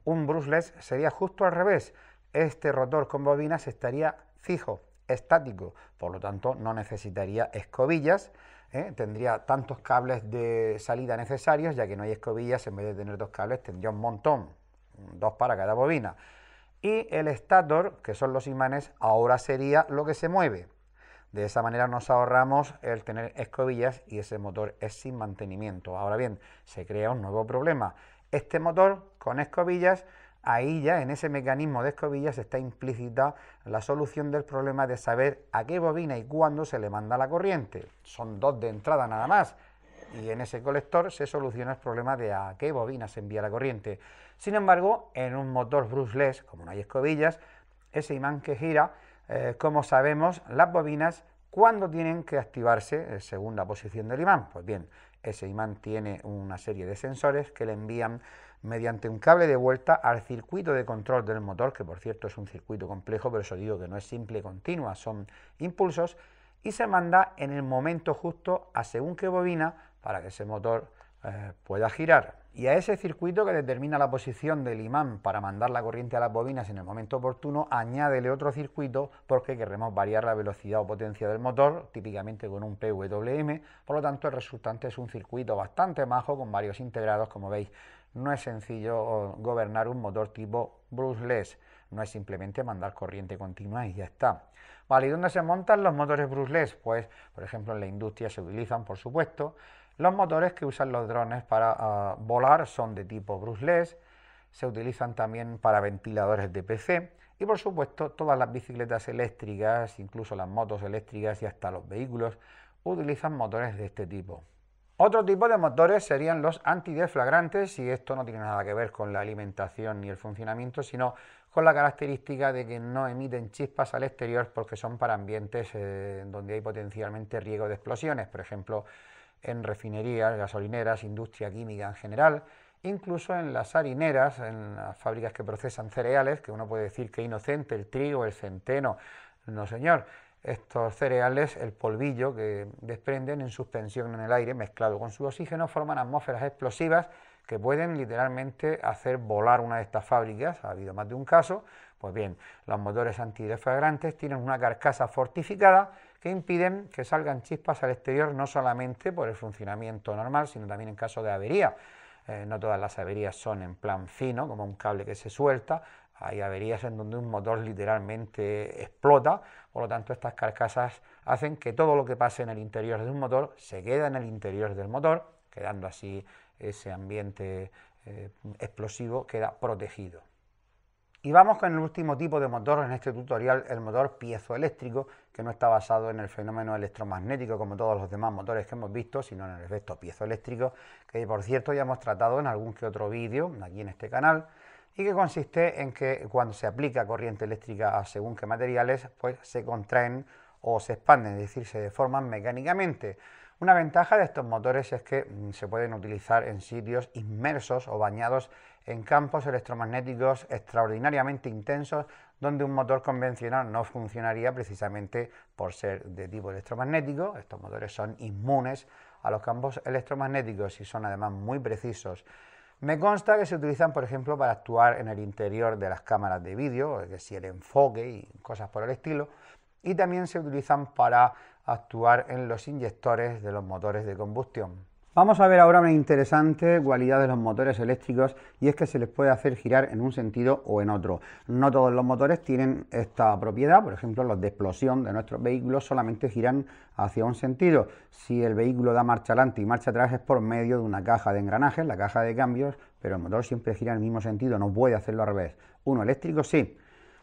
un brushless sería justo al revés, este rotor con bobinas estaría fijo, estático, por lo tanto no necesitaría escobillas, tendría tantos cables de salida necesarios, ya que no hay escobillas, en vez de tener 2 cables tendría un montón, 2 para cada bobina. Y el estator, que son los imanes, ahora sería lo que se mueve. De esa manera nos ahorramos el tener escobillas y ese motor es sin mantenimiento. Ahora bien, se crea un nuevo problema. Este motor con escobillas, ahí ya en ese mecanismo de escobillas está implícita la solución del problema de saber a qué bobina y cuándo se le manda la corriente. Son 2 de entrada nada más. Y en ese colector se soluciona el problema de a qué bobina se envía la corriente. Sin embargo, en un motor brushless, como no hay escobillas, ese imán que gira, como sabemos, las bobinas, ¿cuándo tienen que activarse según la posición del imán? Pues bien, ese imán tiene una serie de sensores que le envían mediante un cable de vuelta al circuito de control del motor, que por cierto es un circuito complejo, pero eso digo que no es simple y continua, son impulsos, y se manda en el momento justo a según qué bobina para que ese motor pueda girar. Y a ese circuito que determina la posición del imán para mandar la corriente a las bobinas en el momento oportuno, añádele otro circuito porque queremos variar la velocidad o potencia del motor, típicamente con un PWM, por lo tanto el resultante es un circuito bastante majo con varios integrados, como veis. No es sencillo gobernar un motor tipo brushless, no es simplemente mandar corriente continua y ya está. Vale, ¿y dónde se montan los motores brushless? Pues, por ejemplo, en la industria se utilizan, por supuesto. Los motores que usan los drones para volar son de tipo brushless, se utilizan también para ventiladores de PC y, por supuesto, todas las bicicletas eléctricas, incluso las motos eléctricas y hasta los vehículos, utilizan motores de este tipo. Otro tipo de motores serían los antideflagrantes, y esto no tiene nada que ver con la alimentación ni el funcionamiento, sino con la característica de que no emiten chispas al exterior porque son para ambientes donde hay potencialmente riesgo de explosiones, por ejemplo, en refinerías, gasolineras, industria química en general, incluso en las harineras, en las fábricas que procesan cereales, que uno puede decir que inocente, el trigo, el centeno, no señor. Estos cereales, el polvillo que desprenden en suspensión en el aire mezclado con su oxígeno, forman atmósferas explosivas que pueden literalmente hacer volar una de estas fábricas. Ha habido más de un caso. Pues bien, los motores antideflagrantes tienen una carcasa fortificada que impiden que salgan chispas al exterior, no solamente por el funcionamiento normal, sino también en caso de avería. No todas las averías son en plan fino, como un cable que se suelta. Hay averías en donde un motor literalmente explota, por lo tanto estas carcasas hacen que todo lo que pase en el interior de un motor se quede en el interior del motor, quedando así ese ambiente explosivo queda protegido. Y vamos con el último tipo de motor en este tutorial, el motor piezoeléctrico, que no está basado en el fenómeno electromagnético como todos los demás motores que hemos visto, sino en el efecto piezoeléctrico, que por cierto ya hemos tratado en algún que otro vídeo aquí en este canal, y que consiste en que cuando se aplica corriente eléctrica a según qué materiales, pues se contraen o se expanden, es decir, se deforman mecánicamente. Una ventaja de estos motores es que se pueden utilizar en sitios inmersos o bañados en campos electromagnéticos extraordinariamente intensos, donde un motor convencional no funcionaría precisamente por ser de tipo electromagnético. Estos motores son inmunes a los campos electromagnéticos y son además muy precisos. Me consta que se utilizan, por ejemplo, para actuar en el interior de las cámaras de vídeo, es decir, el enfoque y cosas por el estilo, y también se utilizan para actuar en los inyectores de los motores de combustión. Vamos a ver ahora una interesante cualidad de los motores eléctricos, y es que se les puede hacer girar en un sentido o en otro. No todos los motores tienen esta propiedad, por ejemplo los de explosión de nuestros vehículos solamente giran hacia un sentido. Si el vehículo da marcha adelante y marcha atrás es por medio de una caja de engranajes, la caja de cambios, pero el motor siempre gira en el mismo sentido, no puede hacerlo al revés. Uno eléctrico sí.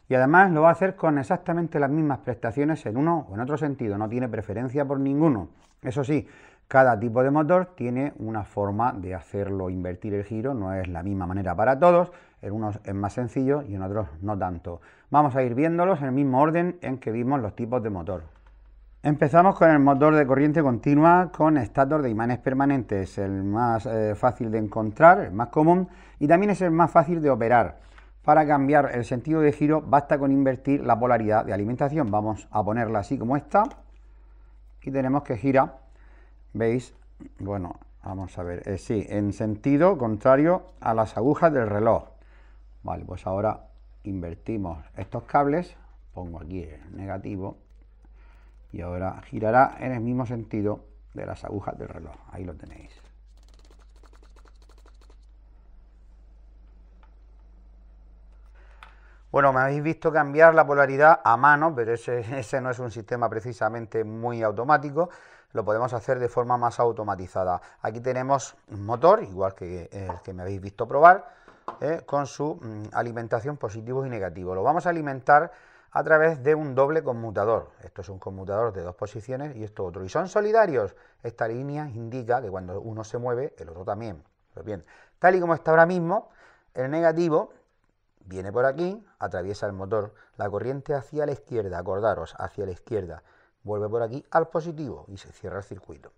Y además lo va a hacer con exactamente las mismas prestaciones en uno o en otro sentido, no tiene preferencia por ninguno. Eso sí, cada tipo de motor tiene una forma de hacerlo invertir el giro, no es la misma manera para todos, en unos es más sencillo y en otros no tanto. Vamos a ir viéndolos en el mismo orden en que vimos los tipos de motor. Empezamos con el motor de corriente continua con estator de imanes permanentes, el más fácil de encontrar, el más común y también es el más fácil de operar. Para cambiar el sentido de giro basta con invertir la polaridad de alimentación. Vamos a ponerla así como está y tenemos que gira, ¿veis? Bueno, vamos a ver, sí, en sentido contrario a las agujas del reloj. Vale, pues ahora invertimos estos cables, pongo aquí el negativo y ahora girará en el mismo sentido de las agujas del reloj. Ahí lo tenéis. Bueno, me habéis visto cambiar la polaridad a mano, pero ese no es un sistema precisamente muy automático, lo podemos hacer de forma más automatizada. Aquí tenemos un motor, igual que el que me habéis visto probar, con su alimentación positivo y negativo. Lo vamos a alimentar a través de un doble conmutador. Esto es un conmutador de dos posiciones y esto otro. Y son solidarios. Esta línea indica que cuando uno se mueve, el otro también. Pues bien, tal y como está ahora mismo, el negativo viene por aquí, atraviesa el motor, la corriente hacia la izquierda, acordaros, hacia la izquierda, vuelve por aquí al positivo y se cierra el circuito.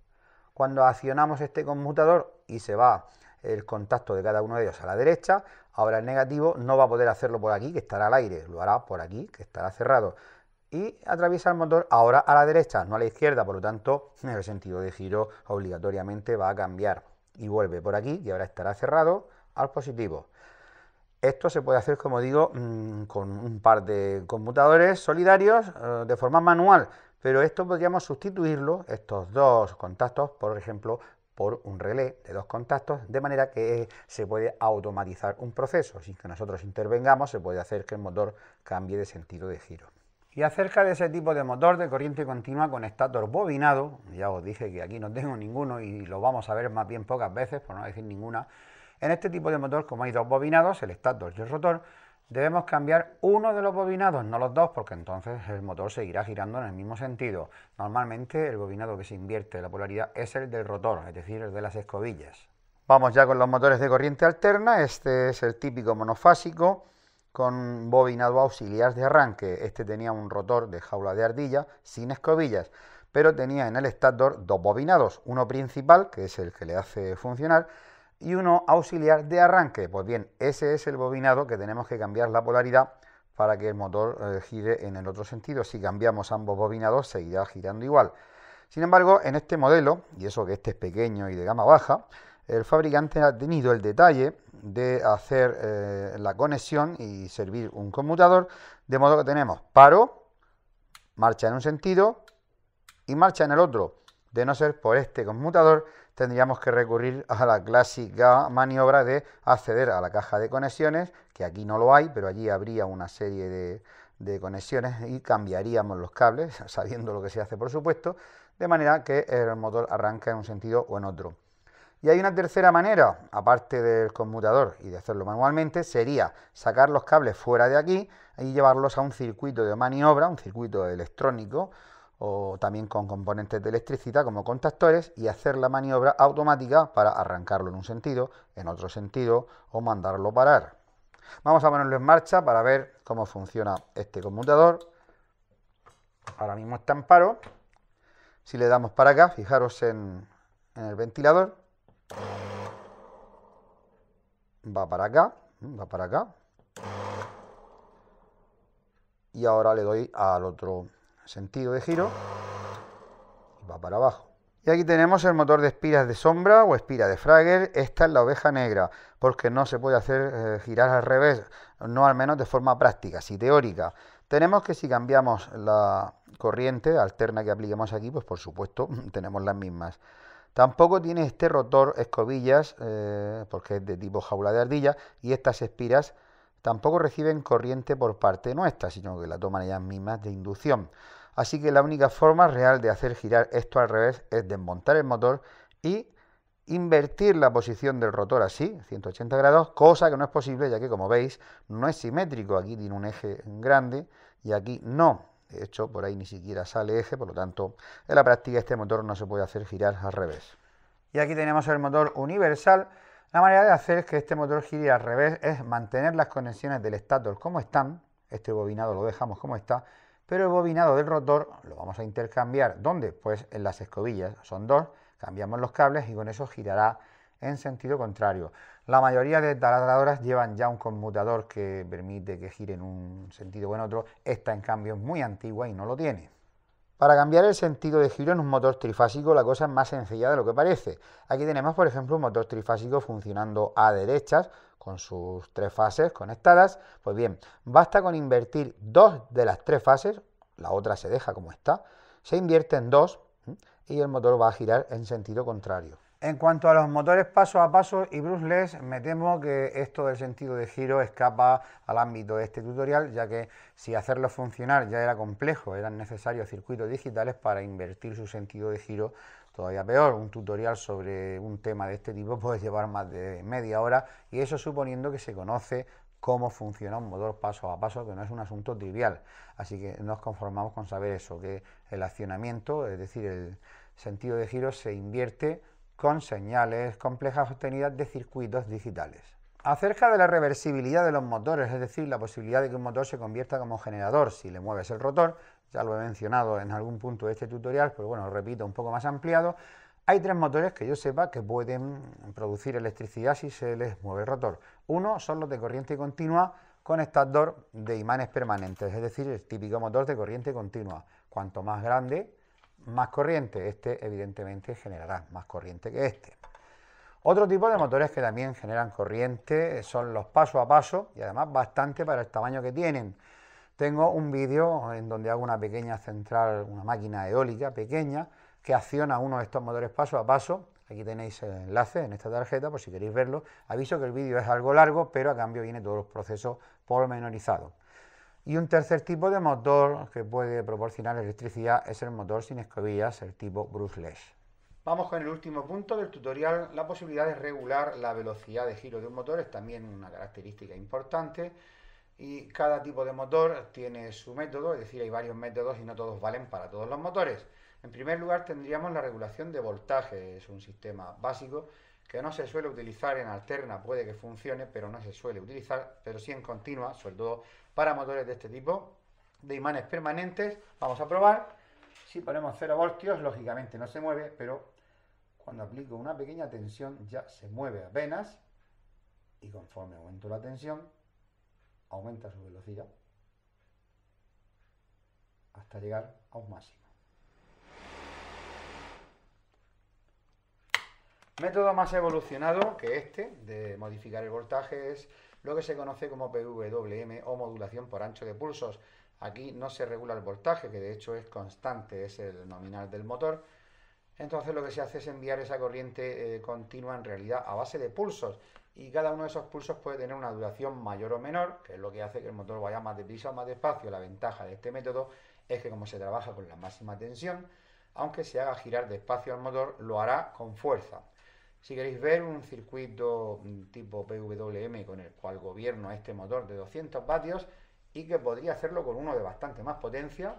Cuando accionamos este conmutador y se va el contacto de cada uno de ellos a la derecha, ahora el negativo no va a poder hacerlo por aquí, que estará al aire, lo hará por aquí, que estará cerrado. Y atraviesa el motor ahora a la derecha, no a la izquierda, por lo tanto, el sentido de giro obligatoriamente va a cambiar. Y vuelve por aquí, y ahora estará cerrado al positivo. Esto se puede hacer, como digo, con un par de conmutadores solidarios de forma manual, pero esto podríamos sustituirlo, estos dos contactos, por ejemplo, por un relé de dos contactos, de manera que se puede automatizar un proceso. Sin que nosotros intervengamos, se puede hacer que el motor cambie de sentido de giro. Y acerca de ese tipo de motor de corriente continua con estator bobinado, ya os dije que aquí no tengo ninguno y lo vamos a ver más bien pocas veces, por no decir ninguna. En este tipo de motor, como hay dos bobinados, el estator y el rotor, debemos cambiar uno de los bobinados, no los dos, porque entonces el motor seguirá girando en el mismo sentido. Normalmente el bobinado que se invierte la polaridad es el del rotor, es decir, el de las escobillas. Vamos ya con los motores de corriente alterna. Este es el típico monofásico con bobinado auxiliar de arranque. Este tenía un rotor de jaula de ardilla sin escobillas, pero tenía en el estator dos bobinados, uno principal, que es el que le hace funcionar, y uno auxiliar de arranque. Pues bien, ese es el bobinado que tenemos que cambiar la polaridad para que el motor gire en el otro sentido. Si cambiamos ambos bobinados, seguirá girando igual. Sin embargo, en este modelo, y eso que este es pequeño y de gama baja, el fabricante ha tenido el detalle de hacer la conexión y servir un conmutador, de modo que tenemos paro, marcha en un sentido, y marcha en el otro. De no ser por este conmutador, tendríamos que recurrir a la clásica maniobra de acceder a la caja de conexiones, que aquí no lo hay, pero allí habría una serie de conexiones y cambiaríamos los cables, sabiendo lo que se hace por supuesto, de manera que el motor arranca en un sentido o en otro. Y hay una tercera manera, aparte del conmutador y de hacerlo manualmente, sería sacar los cables fuera de aquí y llevarlos a un circuito de maniobra, un circuito electrónico, o también con componentes de electricidad como contactores, y hacer la maniobra automática para arrancarlo en un sentido, en otro sentido, o mandarlo parar. Vamos a ponerlo en marcha para ver cómo funciona este conmutador. Ahora mismo está en paro. Si le damos para acá, fijaros en el ventilador, va para acá, va para acá, y ahora le doy al otro sentido de giro y va para abajo. Y aquí tenemos el motor de espiras de sombra o espira de Frege. Esta es la oveja negra, porque no se puede hacer girar al revés, no al menos de forma práctica, sí teórica. Tenemos que si cambiamos la corriente alterna que apliquemos aquí, pues por supuesto tenemos las mismas. Tampoco tiene este rotor escobillas, porque es de tipo jaula de ardilla, y estas espiras tampoco reciben corriente por parte nuestra, sino que la toman ellas mismas de inducción. Así que la única forma real de hacer girar esto al revés es desmontar el motor y invertir la posición del rotor así, 180 grados, cosa que no es posible, ya que como veis no es simétrico. Aquí tiene un eje grande y aquí no. De hecho, por ahí ni siquiera sale eje, por lo tanto, en la práctica este motor no se puede hacer girar al revés. Y aquí tenemos el motor universal. La manera de hacer que este motor gire al revés es mantener las conexiones del estator como están. Este bobinado lo dejamos como está, pero el bobinado del rotor lo vamos a intercambiar. ¿Dónde? Pues en las escobillas. Son dos, cambiamos los cables y con eso girará en sentido contrario. La mayoría de taladradoras llevan ya un conmutador que permite que gire en un sentido o en otro. Esta, en cambio, es muy antigua y no lo tiene. Para cambiar el sentido de giro en un motor trifásico, la cosa es más sencilla de lo que parece. Aquí tenemos, por ejemplo, un motor trifásico funcionando a derechas, con sus tres fases conectadas. Pues bien, basta con invertir dos de las tres fases, la otra se deja como está, se invierte en dos y el motor va a girar en sentido contrario. En cuanto a los motores paso a paso y brushless, me temo que esto del sentido de giro escapa al ámbito de este tutorial, ya que si hacerlo funcionar ya era complejo, eran necesarios circuitos digitales para invertir su sentido de giro todavía peor. Un tutorial sobre un tema de este tipo puede llevar más de media hora, y eso suponiendo que se conoce cómo funciona un motor paso a paso, que no es un asunto trivial. Así que nos conformamos con saber eso, que el accionamiento, es decir, el sentido de giro se invierte con señales complejas obtenidas de circuitos digitales. Acerca de la reversibilidad de los motores, es decir, la posibilidad de que un motor se convierta como generador si le mueves el rotor, ya lo he mencionado en algún punto de este tutorial, pero bueno, lo repito un poco más ampliado. Hay tres motores que yo sepa que pueden producir electricidad si se les mueve el rotor. Uno son los de corriente continua con conector de imanes permanentes, es decir, el típico motor de corriente continua. Cuanto más grande, más corriente. Este evidentemente generará más corriente que este. Otro tipo de motores que también generan corriente son los paso a paso, y además bastante para el tamaño que tienen. Tengo un vídeo en donde hago una pequeña central, una máquina eólica pequeña que acciona uno de estos motores paso a paso. Aquí tenéis el enlace en esta tarjeta por si queréis verlo. Aviso que el vídeo es algo largo, pero a cambio viene todos los procesos pormenorizados. Y un tercer tipo de motor que puede proporcionar electricidad es el motor sin escobillas, el tipo brushless. Vamos con el último punto del tutorial. La posibilidad de regular la velocidad de giro de un motor es también una característica importante, y cada tipo de motor tiene su método, es decir, hay varios métodos y no todos valen para todos los motores. En primer lugar tendríamos la regulación de voltaje. Es un sistema básico que no se suele utilizar en alterna, puede que funcione, pero no se suele utilizar, pero sí en continua, sobre todo para motores de este tipo, de imanes permanentes. Vamos a probar. Si ponemos 0 voltios, lógicamente no se mueve, pero cuando aplico una pequeña tensión ya se mueve apenas, y conforme aumento la tensión, aumenta su velocidad hasta llegar a un máximo. Método más evolucionado que este de modificar el voltaje es lo que se conoce como PWM o modulación por ancho de pulsos. Aquí no se regula el voltaje, que de hecho es constante, es el nominal del motor. Entonces lo que se hace es enviar esa corriente continua en realidad a base de pulsos, y cada uno de esos pulsos puede tener una duración mayor o menor, que es lo que hace que el motor vaya más deprisa o más despacio. La ventaja de este método es que como se trabaja con la máxima tensión, aunque se haga girar despacio al motor, lo hará con fuerza. Si queréis ver un circuito tipo PWM con el cual gobierno este motor de 200 vatios y que podría hacerlo con uno de bastante más potencia,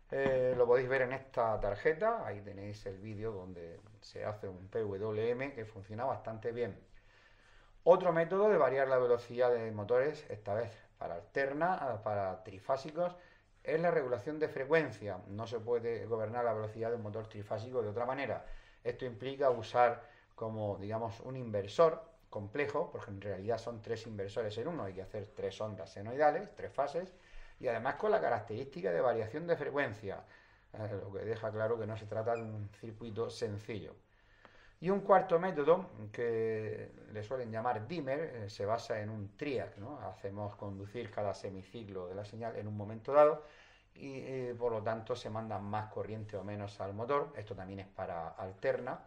lo podéis ver en esta tarjeta. Ahí tenéis el vídeo donde se hace un PWM que funciona bastante bien. Otro método de variar la velocidad de motores, esta vez para alterna, para trifásicos, es la regulación de frecuencia. No se puede gobernar la velocidad de un motor trifásico de otra manera. Esto implica usar como, digamos, un inversor complejo, porque en realidad son 3 inversores en uno, hay que hacer 3 ondas senoidales, 3 fases, y además con la característica de variación de frecuencia, lo que deja claro que no se trata de un circuito sencillo. Y un cuarto método, que le suelen llamar dimmer, se basa en un triac, ¿no? Hacemos conducir cada semiciclo de la señal en un momento dado y por lo tanto se manda más corriente o menos al motor. Esto también es para alterna.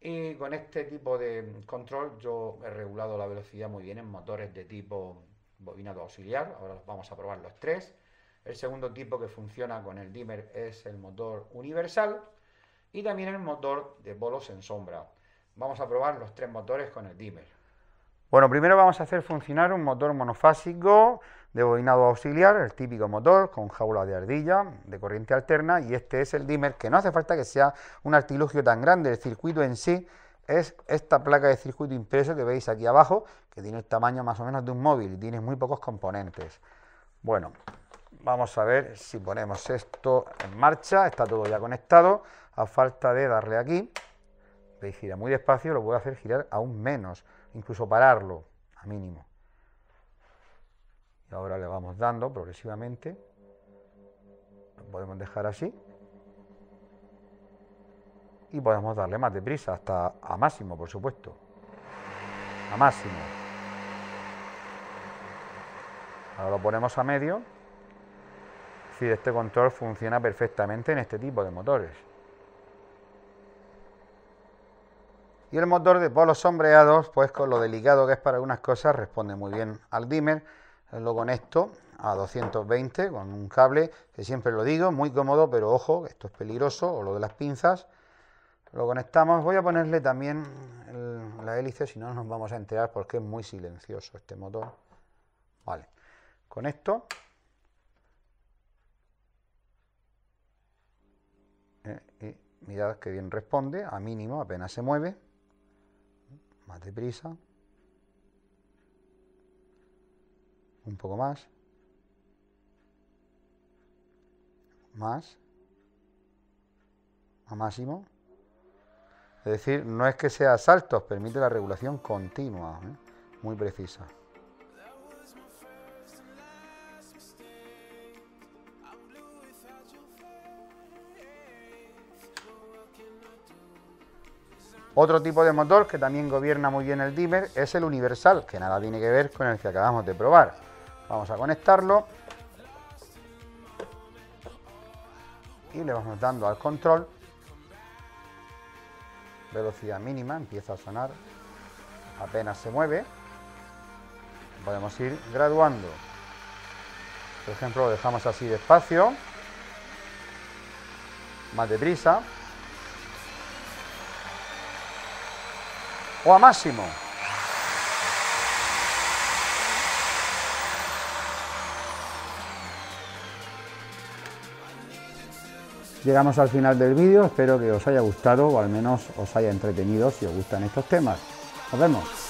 Y con este tipo de control yo he regulado la velocidad muy bien en motores de tipo bobinado auxiliar. Ahora vamos a probar los 3. El segundo tipo que funciona con el dimmer es el motor universal y también el motor de bolos en sombra. Vamos a probar los 3 motores con el dimmer. Bueno, primero vamos a hacer funcionar un motor monofásico de bobinado auxiliar, el típico motor con jaula de ardilla de corriente alterna, y este es el dimmer, que no hace falta que sea un artilugio tan grande. El circuito en sí es esta placa de circuito impreso que veis aquí abajo, que tiene el tamaño más o menos de un móvil y tiene muy pocos componentes. Bueno, vamos a ver si ponemos esto en marcha. Está todo ya conectado, a falta de darle aquí. Veis, gira muy despacio, lo puedo hacer girar aún menos, incluso pararlo a mínimo. Y ahora le vamos dando progresivamente. Lo podemos dejar así. Y podemos darle más deprisa, hasta a máximo, por supuesto. A máximo. Ahora lo ponemos a medio. Es decir, este control funciona perfectamente en este tipo de motores. Y el motor de polos sombreados, pues con lo delicado que es para algunas cosas, responde muy bien al dimmer. Lo conecto a 220 con un cable, que siempre lo digo, muy cómodo, pero ojo, esto es peligroso, o lo de las pinzas. Lo conectamos. Voy a ponerle también la hélice, si no nos vamos a enterar porque es muy silencioso este motor. Vale, conecto. Y mirad que bien responde, a mínimo, apenas se mueve. Más deprisa. Un poco más. Más. A máximo. Es decir, no es que sea a saltos, permite la regulación continua, muy precisa. Otro tipo de motor que también gobierna muy bien el dimmer es el universal, que nada tiene que ver con el que acabamos de probar. Vamos a conectarlo y le vamos dando al control. Velocidad mínima, empieza a sonar, apenas se mueve. Podemos ir graduando. Por ejemplo, lo dejamos así despacio, más deprisa, o a máximo. Llegamos al final del vídeo, espero que os haya gustado o al menos os haya entretenido si os gustan estos temas. Nos vemos.